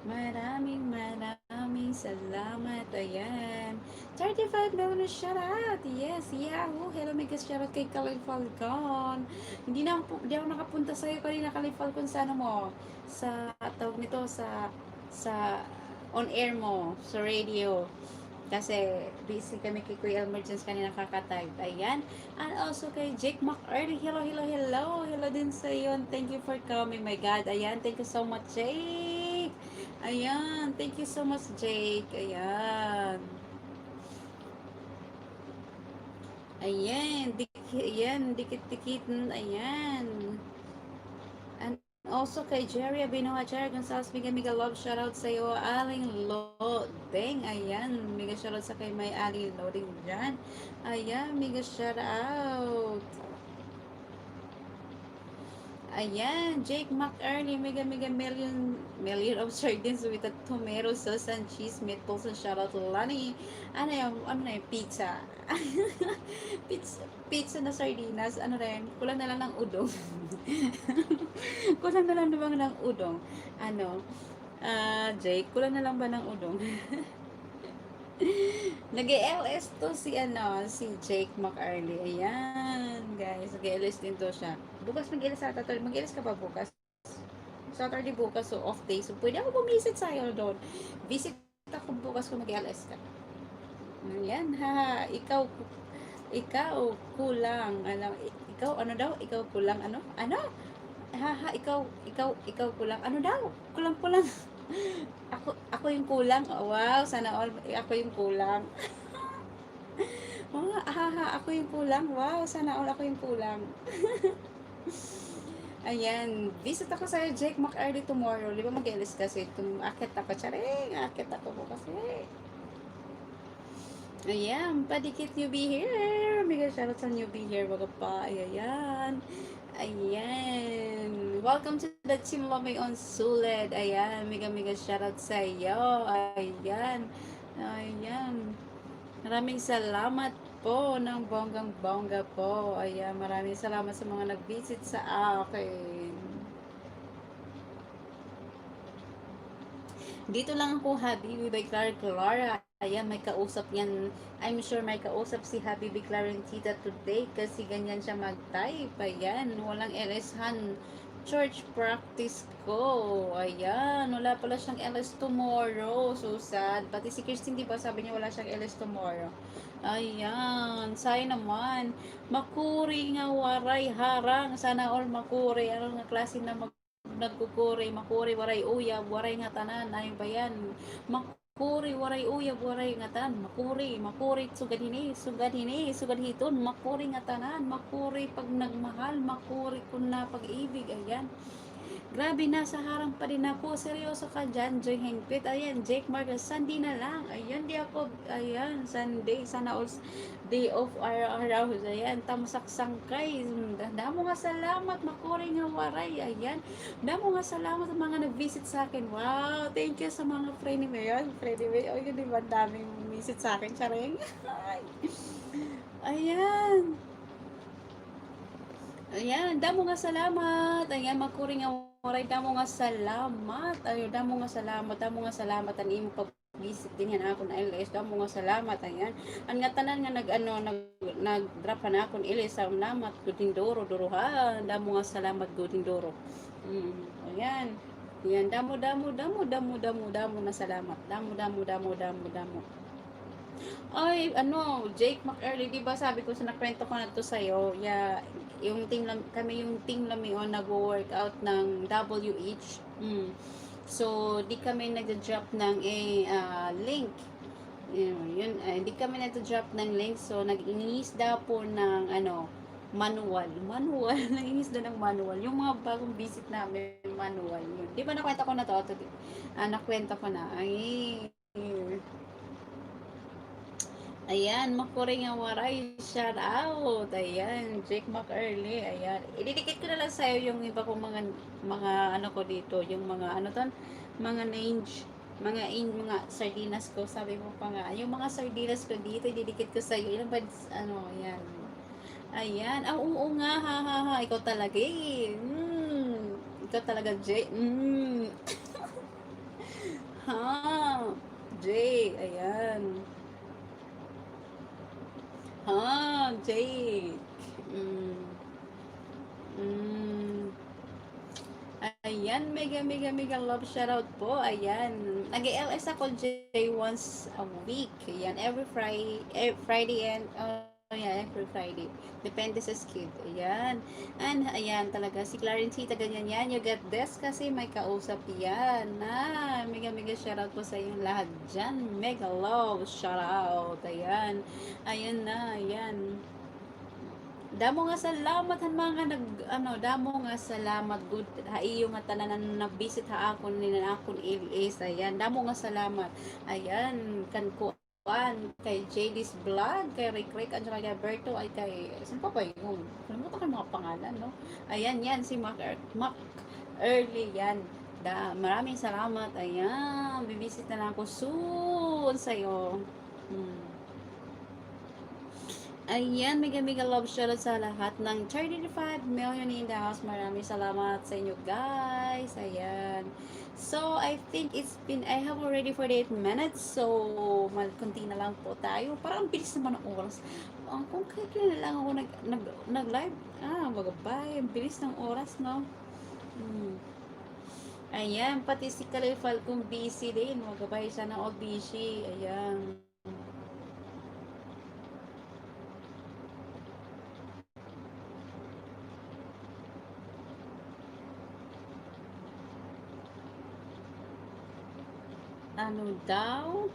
Maraming salamat. Ayan. 35 na shout out. Yes, Yahoo. Hello, mega shout out kay Kalil Falcon. Hindi ako nakapunta sa'yo kanina, Kalil Falcon, sa mo? Sa tawag nito, sa on air mo, sa radio. Kasi busy kami kay Kuya Elmer dyan kanina kakatag. Ayan. And also kay Jake McEarly. Hello. Hello din sa iyo. Thank you for coming. My God. Ayan. Thank you so much, Jake. Ayan. Thank you so much, Jake. Ayan. Ayan. Dikit-dikit. Ayan. And also kay Jerry Abinoha, Jerry Gonzalez, mega love shoutout sa iyo, Aling Loading. Ayan, mega shoutout sa kay may Aling Loading dyan. Ayan, mega shoutout. Ayan, Jake McEarly, mega million of sardines with a tomato sauce and cheese meatballs and shoutout Lani. Ano yung pizza? pizza na sardinas, kulang na lang ng udong. Kulang na lang bang ng udong? Jake, kulang na lang ba ng udong? Nag-LS to si Jake McEarly. Ayan, guys, nag-LS din to siya. Bukas mag-LS Saturday. Mag-LS ka pa bukas? Saturday bukas, so off day. So, pwede ako bumisit sa'yo doon. Visit ako bukas kung mag-LS ka. Ayan, ha. Ikaw kulang. Ikaw kulang. Ikaw kulang. Ano daw? Kulang. Ako yung kulang. Wow, sana all ako yung kulang. Ako yung kulang. Wow, sana all ako yung kulang. Ayan, visit ako sa Jake McEarly tomorrow. Di ba mag-LS kasi? Akit ako po kasi. Ayan, padikit newbie here. Mega shoutout sa newbie here, baga pa. Ayan. Welcome to the Team Love on Suled. Ayan, mega shoutout sa iyo. Ayan. Maraming salamat po ng bonggang-bongga po. Ayan, maraming salamat sa mga nag-visit sa akin. Dito lang ako, Habibi by Clara. Ayan, may kausap yan. I'm sure may kausap si Habibi Clarentita today kasi ganyan siya mag-type. Ayan, walang LS-han church practice ko. Ayan, wala pala siyang LS tomorrow. So sad. Pati si Christine, di ba, sabi niya wala siyang LS tomorrow. Ayan, sayang naman. Makuri nga waray harang. Sana all makuri. Ano nga klase na nagkukuri, makuri, waray uyab, waray nga tanan. Ayun ba yan? Makuri, waray uyab, waray nga tanan. Makuri, sugad hiton. Makuri nga tanan. Makuri pag nagmahal, makuri kun na pag-ibig. Ayan. Grabe, nasa harang pa din ako. Seryoso ka dyan, Joy Hengpit. Ayan, Jake Marcus, Sunday na lang. Ayan, di ako, ayan, Sunday. Sana all day off araw-araw. Ayan, tamusaksangkay. Damo nga salamat, makuring nga waray. Ayan, damo nga salamat sa mga nag-visit sa akin. Wow, thank you sa mga friend mo yun. Friend mo yun. Ayun, di ba, daming visit sa akin. Charing. Ayan. Ayan, damo nga salamat. Ayan, makuring nga waray, damo nga salamat. Ayo, damo nga salamat ang imo pag-visit din yan ako na LS. Damo nga salamat. Ayan. Ang nga tanan nga nag-drop na ako LS. Salamat, Gudindoro, Duruhan. Damo nga salamat, Gudindoro. Ayan. Ayan, damo na salamat. Damo. Ay, ano, Jake McEarley, di ba sabi ko sa nakwento ko na to sa'yo, yung team kami yung team namin on nag-workout ng WH. So, di kami nag-drop ng link. Di kami nag-drop ng link. So, nag-inisda po ng manual. Nag-inisda ng manual. Yung mga bagong visit namin, manual. Yun. Di ba nakwento ko na to? Nakwento ko na. Ayan, makuring nga waray, shout out. Ayan, Jake McEarley. Ayan, ididikit ko na lang sa'yo yung iba kong mga ano ko dito, yung mga ano ton, mga nange, mga sardinas ko. Sabi mo pa nga, yung mga sardinas ko dito, ididikit ko sa'yo. Ilan ba, ayan. Ayan, oo nga, ha, ikaw talaga eh. Ikaw talaga, Jake. Ha, Jake, ayan. Jake. Ayan, mega love shoutout po. Ayan. Nag-LS ako Jay once a week. Ayan, every Friday and every Friday. Depende sa skid. Ayan. And ayan talaga si Clarencita ganyan yan. You get this kasi may kausap yan. Mega shoutout po sa yung lahat dyan. Mega love shoutout. Ayan. Ayan na. Ayan. Damo nga salamat han mga damo nga salamat good ha iyo nga tanan nag-visit ha akon ni akon ilis. Ayan, damo nga salamat. Ayan, kan ko kay JD's Vlog, kay Rick at saka kay Alberto, ay kay saan pa yung kalimutan ko mga pangalan, no? Ayan, yan si Mac Early yan. Maraming salamat. Ayan, bibisit na lang ako soon sa'yo. Ayan, mega love shoutout sa lahat ng 35 million in the house. Maraming salamat sa inyo guys. Ayan. So, I think I have already 48 minutes. So, kunti na lang po tayo. Parang bilis naman ang oras. Kung kaya na lang ako nag-live. Magabay. Ang bilis ng oras, no? Ayan, pati si Kalifal kung busy din. Magabay siya ng all busy. Ayan. Ano daw?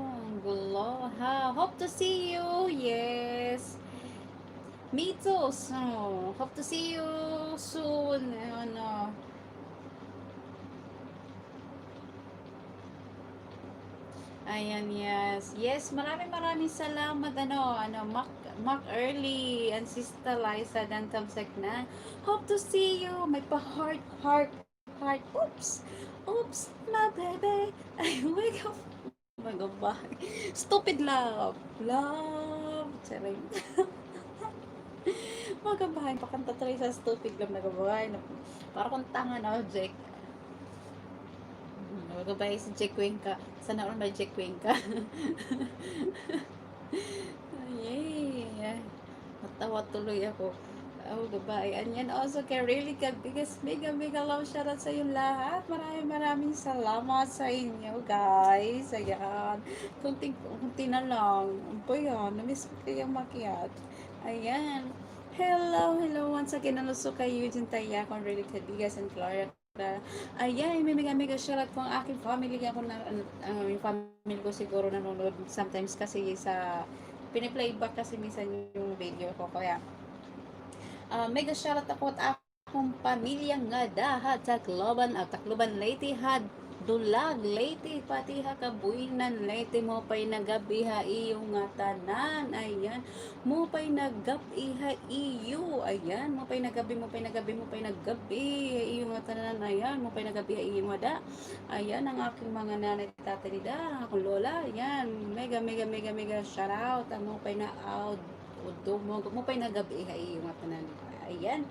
Ang gulo. Hope to see you. Yes. Me too. So, hope to see you soon. Ayan, yes. Yes, maraming salamat, Mac Early, and Sister Liza, Dantamsek na. Hope to see you. May heart. Oops, my baby. I wake up. Magabay. Stupid love. Charing. Magabahay. Pakanta tuloy sa stupid love. Nagabahay. Para kung tanga na, Jake. Magabay si Jack Cuenca. Sana all may Jack Cuenca. Yay! Natawa tuloy ako. Gabay. And yan also kay really ka biggest mega love shoutout sa yung lahat. Maraming salamat sa inyo guys. Ayan. Kunti na lang. Ano yan? Namiss ko kayang makiat. Ayan. Hello once again. Also kay Eugene Taya, kung really Cadigas and Clara. Ayan, may mega shoutout po ang aking family. Ako yung family ko siguro nanonood sometimes kasi sa piniplayback kasi minsan yung video ko. Kaya, mega shoutout ako at akong pamilya nga dahat sa Tacloban Leyte had dulag Leyte pati ha kabuinan Leyte mo pay nagabi ha iyo nga tanan. Ayan, mo pay nagabi ha iyo. Ayan, mo pay nagabi mo pay nagabi iyo nga tanan. Ayan, mo pay nagabi ha iyo nga da. Ayan ang aking mga nanay tatay nida, akong lola. Ayan, mega shout out mo pay na out udo mo pay nagabi ha iyo nga tanan. Ayan,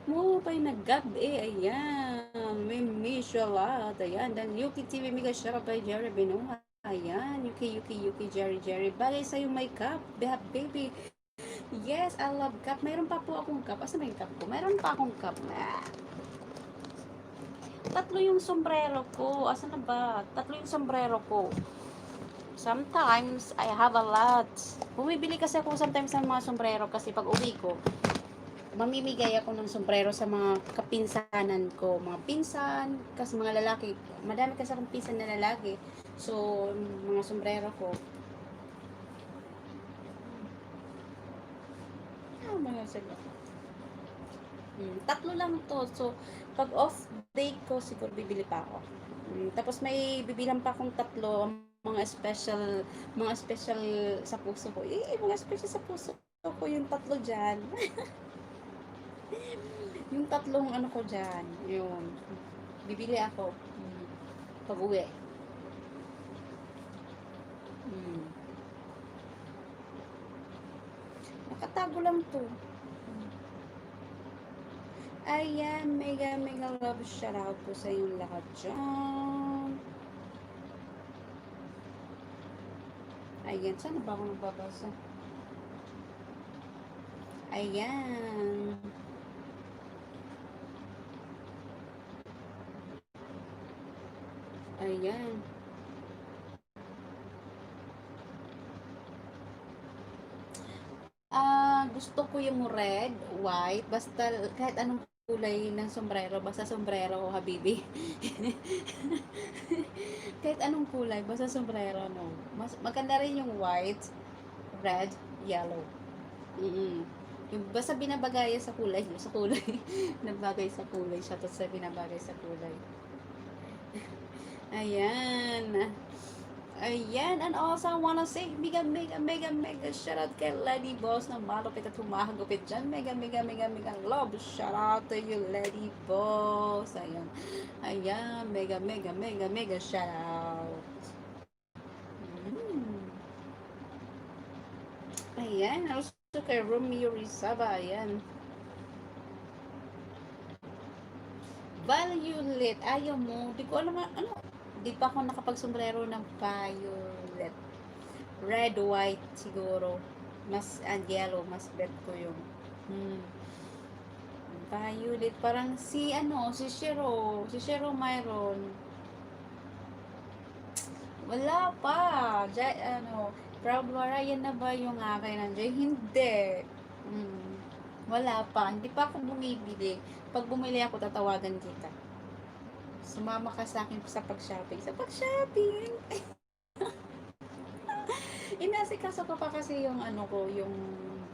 mo pa'y naggabi, ayan, may miss you a lot, ayan, dan Yuki TV, mega shoutout kay Jerry Benoa, ayan, Yuki, Jerry, bagay sa'yo may cup, baby, yes, I love cup, mayroon pa po akong cup, asa may cup ko, mayroon pa akong cup, tatlo yung sombrero ko, asa na ba, tatlo yung sombrero ko, sometimes, I have a lot, bumibili kasi ako sometimes ng mga sombrero, kasi pag uwi ko, mamimigay ako ng sombrero sa mga kapinsanan ko, mga pinsan, kasi mga lalaki, madami kasi akong pinsan na lalaki, so, mga sombrero ko, mga sila. Tatlo lang to, so, pag off day ko, siguro bibili pa ako. Tapos may bibilang pa akong tatlo, mga special sa puso ko. Mga special sa puso ko, yung tatlo dyan. Yung tatlong ano ko dyan, yun, bibili ako pag uwi. Nakatago lang to. Ayan, mega love shoutout po sa yung lahat dyan. Ayan, saan ba ako nagbabasa? Ayan. Ayan. Gusto ko yung red, white, basta kahit anong kulay ng sombrero, basta sombrero, habibi. Kahit anong kulay, basta sombrero, no. Maganda rin yung white, red, yellow. Yung basta binabagay sa kulay, nabagay sa kulay siya, tapos binabagay sa kulay. Ayan. Ayan, and also I wanna say mega shout out kay Lady Boss na malupit at humahagupit dyan. Mega love shout out to you, Lady Boss. Ayan. Ayan, mega shout out. Ayan, also kay Romeo Rizaba. Ayan. Violet, ayaw mo. Di ko alam ano. Di pa ako nakapag-sombrero ng violet. Red, white siguro. Mas, yellow, mas bet ko yung. Violet, parang si Shiro mayroon. Wala pa. Proud Mariah na ba yung akin nandiyan? Hindi. Wala pa. Hindi pa ako bumibili. Pag bumili ako, tatawagan kita. Sumama ka sa akin sa pag-shopping. Inasikaso ko pa kasi yung yung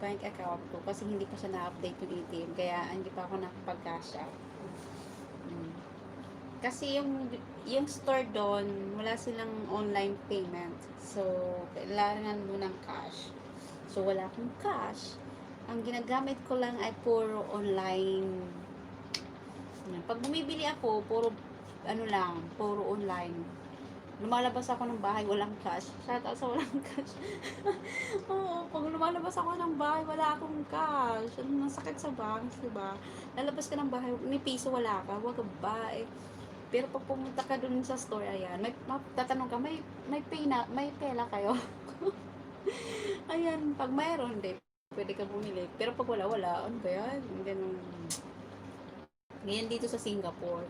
bank account ko kasi hindi pa siya na-update yung ATM kaya hindi pa ako nakapag-cash out. Kasi yung store doon, wala silang online payment. So, kailangan mo ng cash. So, wala akong cash. Ang ginagamit ko lang ay puro online. Pag bumibili ako, puro online. Lumalabas ako ng bahay, walang cash. Shout out sa walang cash. Oo, pag lumalabas ako ng bahay, wala akong cash. Masakit sa banks, diba? Lalabas ka ng bahay, may piso wala ka, wag ba eh. Pero pag pumunta ka dun sa store, ayan, tatanong ka, may pera kayo? Ayan, pag mayroon, pwede ka bumili. Pero pag wala, ano ba yan? Ganun. Ngayon dito sa Singapore,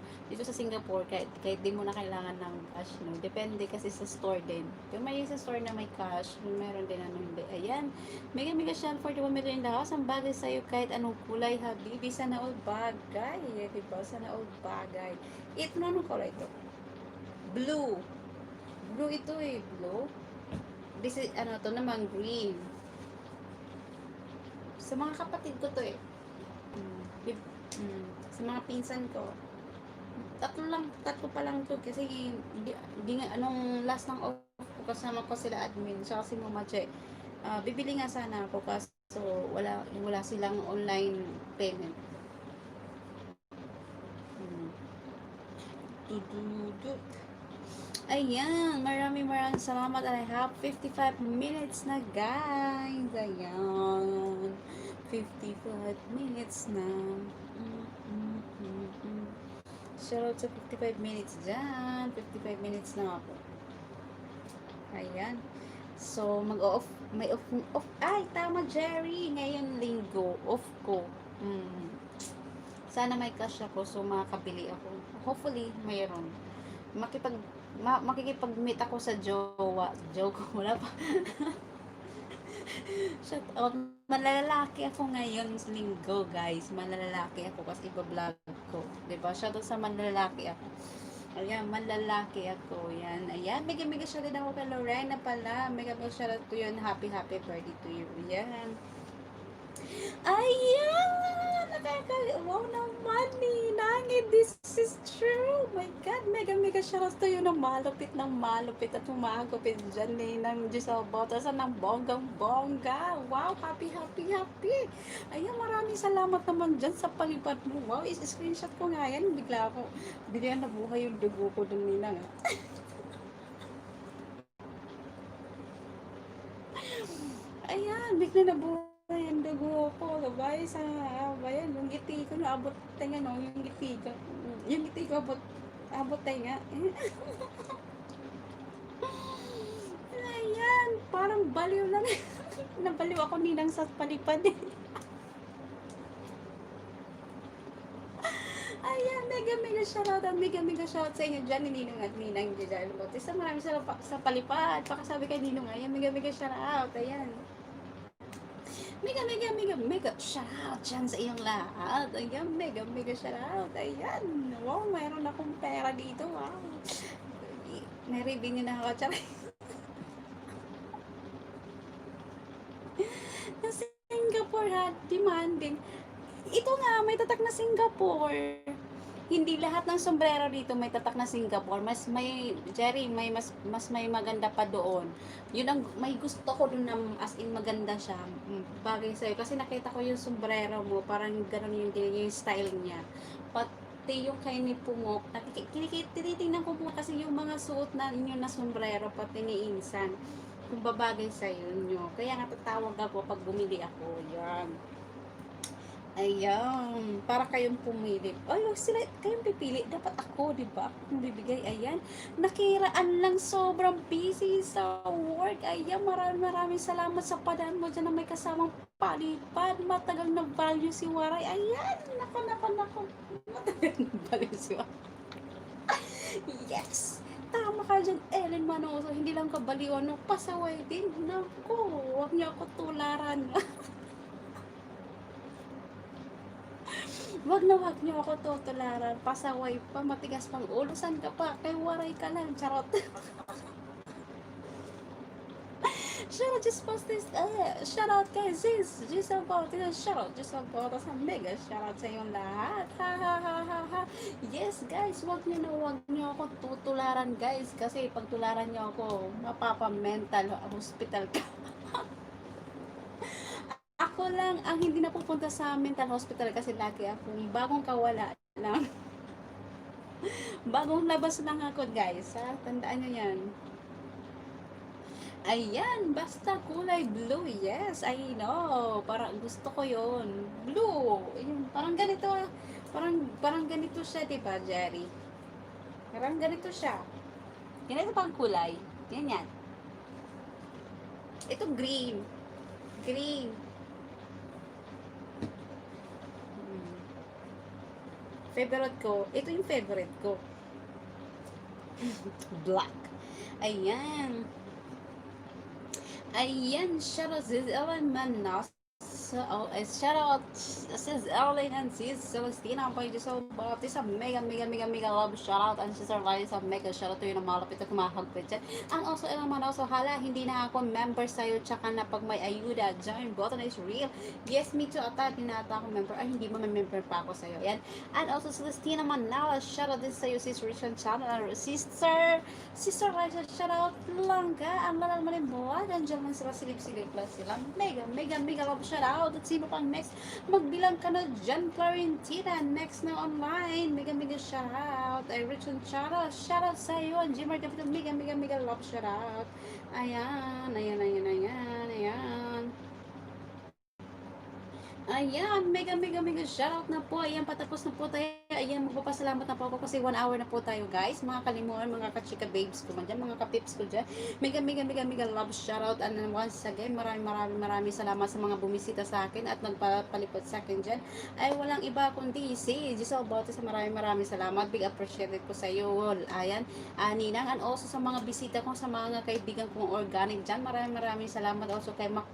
kahit di mo na kailangan ng cash, no? Depende kasi sa store din. Yung may sa store na may cash, meron din hindi. Ayan, mega shout for the women in the house. Ang bagay sa'yo kahit anong kulay, habibi, sana all bagay. Diba? Sana all bagay. Ito na anong kulay ito? Blue ito blue. This is, to naman, green. Sa mga kapatid ko to eh. Mm, sa mga pinsan ko. Tatlo pa lang to kasi di nga, anong last ng off ko kasama ko sila admin, tsaka si Mama Che. Bibili nga sana ako kaso wala silang online payment. Hmm. Dududut. Ayan, maraming salamat. I have 55 minutes na, guys. Ayan. 55 minutes na. Shout out sa 55 minutes dyan. 55 minutes na ako. Ayan. So, mag-off. May off. Ay, tama, Jerry. Ngayon, linggo. Off ko. Sana may cash ako, so makakabili ako. Hopefully, mayroon. Makikipag-meet ako sa jowa. Joke, wala pa. Shout out. Malalaki ako ngayon linggo, guys. Malalaki ako kasi iba-vlog ko. Diba? Shout out sa malalaki ako. Ayan, malalaki ako. Yan. Ayan, mega shout out ako kay Lorena pala. Mega shout out to yun. Happy birthday to you. Yan. Ayan! Wow naman ni Nangin. This is true. Oh my God. Mega shoutout to yun ng malupit at humagupit dyan ni ng Giselle Botas ng bonggang-bongga. Wow, happy. Ayan, maraming salamat naman dyan sa palipad mo. Wow, screenshot ko nga yan. Bigla nabuhay yung dugo ko dun Ninang. Ayan, bigla nabuhay yung dugo ko, sabay sa, bayan, yung ngiti ko naabot tayo, no, yung ngiti ko abot tayo nga. Ayan, parang baliw lang. Nabaliw ako Ninang sa palipad. Ayan, mega shoutout sa inyo dyan, ni Ninong at Ninang Giselle Botas. Maraming salamat sa palipad. Pakasabi kay Ninong, ayan, mega shoutout, ayan. Mega shoutout dyan sa iyong lahat. Ayan, mega shoutout. Ayan. Wow, mayroon akong pera dito. Wow. May revenue na ako. Tsaka. Na Singapore ha, demanding. Ito nga, may tatak na Singapore. Hindi lahat ng sombrero dito may tatak na Singapore. Jerry, mas may maganda pa doon. Yun ang may gusto ko doon na as in maganda siya. Bagay sa'yo. Kasi nakita ko yung sombrero mo, parang gano'n yung style niya. Pati yung kay ni Pumok, tinitingnan ko po kasi yung mga suot na inyo na sombrero, pati ni Insan, kung babagay sa'yo nyo. Kaya nga tatawag ako pag bumili ako. Yan. Ayan, para kayong pumili. Sila kayong pipili, dapat ako, di ba? Kung bibigay, ayan. Nakiraan lang, sobrang busy sa work. Ayan, maraming salamat sa padaan mo dyan na may kasamang palipad. Matagal na value si Waray. Ayan, nako. Matagal na value si Waray. Yes! Tama ka dyan, Ellen Manoso. Hindi lang kabaliwan, no? Pasaway din. Naku, huwag niyo ako tularan. Wag niyo ako tutularan. Pasaway pa, matigas pang ulo. San ka pa? Kay Waray ka lang. Charot. Shoutout just post this. Shoutout kay Giselle Botas. Shoutout Giselle Botas. Mega shoutout sa iyong lahat. Ha. Yes guys, wag niyo ako tutularan guys. Kasi pag tularan niyo ako, mapapa-mental hospital ka. Ako lang ang hindi napupunta sa mental hospital kasi lagi akong bagong kawala lang. Bagong labas lang ako guys, ha? Tandaan nyo yan. Ayan, basta kulay blue. Yes, I know. Parang gusto ko yon. Blue. Ayun, parang ganito. Parang ganito siya, diba, Jerry? Parang ganito siya. Ganito pang kulay. Yan. Ito green. Favorite ko. Ito yung favorite ko. Black. Ayan. Shoutout this Ellen Manos. also shout out Sis Erlyn and Sis Celestina. Thank you so much. This a mega love shout out and Sister Liza mega shout out to yun ang malapit at kumahagpit dyan. And also ilang man also hala hindi na ako member sa'yo tsaka na pag may ayuda join button is real. Yes me too ata pinata ako member ay hindi mo may member pa ako sa'yo. Yan. And also Celestina Manala shout out din sa'yo sis Richard channel Sister Liza shout out Langga ang malal malimbuan andyan man sila silip-silip lang sila mega love shout out at sino pang next magbilang ka na dyan Florentina next na online mega shout out ay Richard shout out sa iyo ang Jimmer Capito mega love shout out ayan Ayan, mega shoutout na po. Ayan, patapos na po tayo. Ayan, magpapasalamat na po ako kasi 1 hour na po tayo, guys. Mga kalimuan, mga kachika babes ko man dyan, mga kapips ko dyan. Mega love shoutout. And once again, maraming salamat sa mga bumisita sa akin at nagpapalipot sa akin dyan. Ay, walang iba kundi si Giselle Bautista. Maraming salamat. Big appreciated po sa iyo. Ayan, Ninang. And also sa mga bisita ko, sa mga kaibigan kong organic dyan. Maraming salamat also kay Mac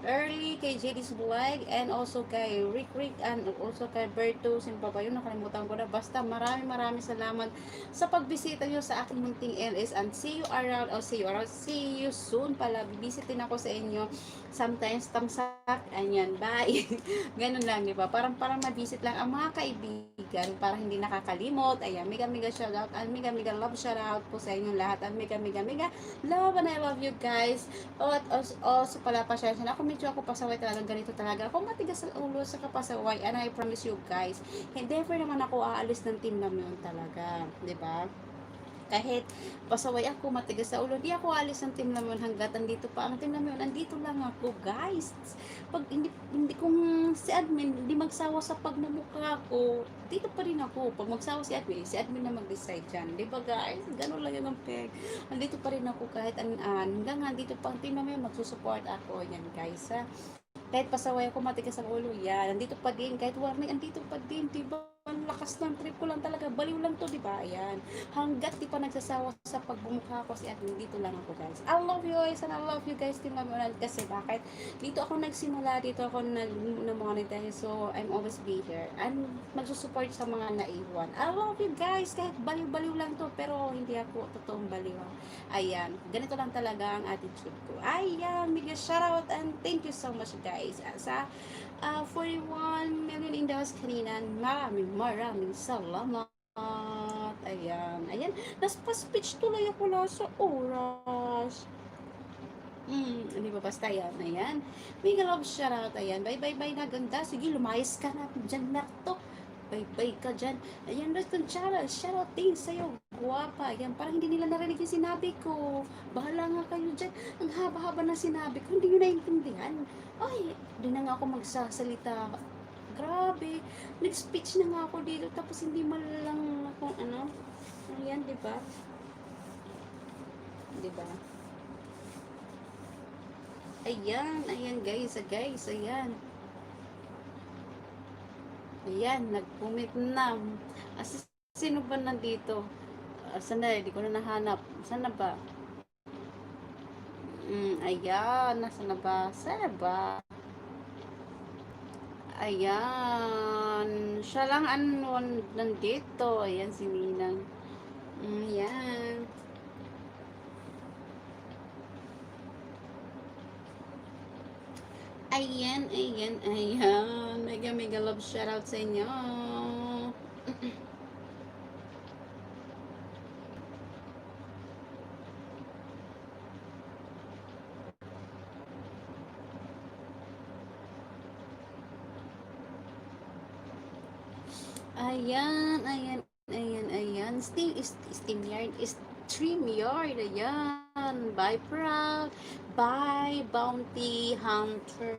Early, kay JD's Vlog, and also kay Rick, and also kay Berto, sino pa ba yun? Nakalimutan ko na. Basta maraming salamat sa pagbisita nyo sa aking munting LS, and see you around, see you soon pala. Bibisitin ako sa inyo. Sometimes, tamsak, anyan, bye. Ganun lang, di ba? Parang mabisit lang ang mga kaibigan, para hindi nakakalimot. Ayan, mega shout out, and mega love shout out po sa inyo lahat, and mega love, and I love you guys. At also pala, pasensya na ako, medyo ako pasaway talaga, ganito talaga ako, matigas sa ulo sa kapasaway, and I promise you guys, never naman ako aalis ng team namin talaga, di ba? Kahit pasaway ako, matigas sa ulo, di ako aalis ng team namin hanggat andito pa ang team namin, andito lang ako guys. Pag hindi kung si admin hindi magsawa sa pagmumukha ko, dito pa rin ako. Pag magsawa si admin na mag-decide dyan, di ba guys? Ganun lang yun ang peg. Andito pa rin ako kahit hanggang andito pa ang team namin, magsusupport ako. Yan guys ha. Kahit pasaway ako, matigas ang ulo, yan. Andito pa din, kahit warning, andito pa din, diba? Ang lakas ng trip ko lang talaga, baliw lang to, diba? Ayan. Hanggat di pa nagsasawa sa pagbumukha ko si admin, dito lang ako guys. I love you guys, and I love you guys, Team Mamunan. Kasi bakit? Dito ako nagsimula, dito ako na-monetize, so I'm always be here. And magsusupport sa mga naiwan. I love you guys, kahit baliw lang to, pero hindi ako totoong baliw. Ayan. Ganito lang talaga ang attitude ko. Ayan. Mega shoutout, and thank you so much guys. Sa 41 million in the kanina, maraming salamat. Ayan. Naspa-speech tuloy ako na sa oras. Hindi ba basta yan? Ayan. Mega love shoutout. Ayan. Bye na ganda. Sige, lumayas ka na. Diyan na to. Bye ka dyan. Ayan, Roston Charles, shoutout din sa'yo. Guwapa. Ayan, parang hindi nila narinig yung sinabi ko. Bahala nga kayo dyan. Ang haba-haba na sinabi ko. Hindi nyo naiintindihan. Ay, di na nga ako magsasalita. Grabe. Nag-speech na nga ako dito. Tapos hindi lang akong ano. Ayan, di ba? Di ba? Ayan guys. Ayan. Ayan, nag-comment na. Sino ba nandito? Saan na? Hindi ko na nahanap. Saan na ba? Ayan, nasa na ba? Saan ba? Ayan. Siya lang nandito. Ayan, si Ninang. Ayan. Ayan. Mega love shoutout sa inyo. Ayan. StreamYard. Ayan. Bye, Proud. Bye, Bounty Hunter.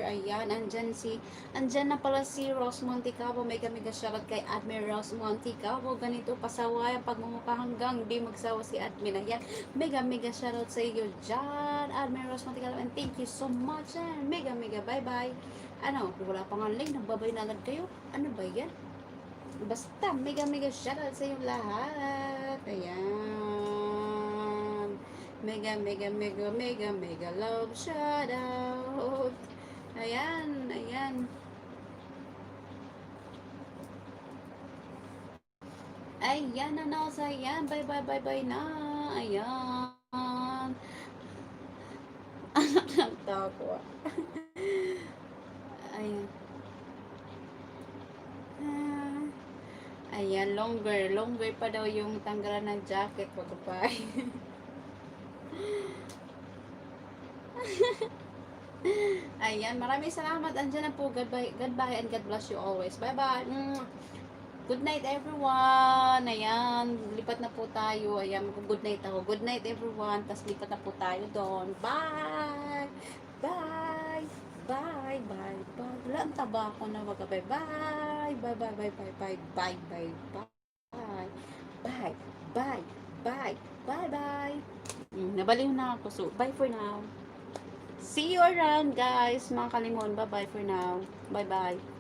Ayan, andyan na pala si Rose Montecavo. Mega shoutout kay Admin Rose Montecavo. Ganito pasaway ang pagmumukha hanggang di magsawa si Admin. Ayan, mega shoutout sa iyo dyan, Admin Rose Montecavo. And thank you so much. And mega bye. Ano, wala pa nga link. Nagbabay na agad kayo. Ano ba yan? Basta, mega shoutout sa iyo lahat. Ayan. Mega love shoutout. Ayan, ayan. Ayan na nasa, ayan. Bye, bye, bye, bye na. Ayan. Anak ng takwa. Ayan. Ah, ayan, longer. Longer pa daw yung tanggalan ng jacket. Wag pa. Ayan, maraming salamat. Andiyan na po. Goodbye, goodbye and God bless you always. Bye-bye. Good night, everyone. Ayan, lipat na po tayo. Ayan, good night ako. Good night, everyone. Tapos lipat na po tayo doon. Bye! Bye! Bye! Bye! Bye! Wala ang taba ko na wag bye bye! Bye! Bye! Bye! Bye! Bye! Bye! Bye! Bye! Bye! Bye! Bye! Bye! Bye! Nabaliw na ako. So, bye for now. See you around, guys. Mga kalimon. Bye-bye for now. Bye-bye.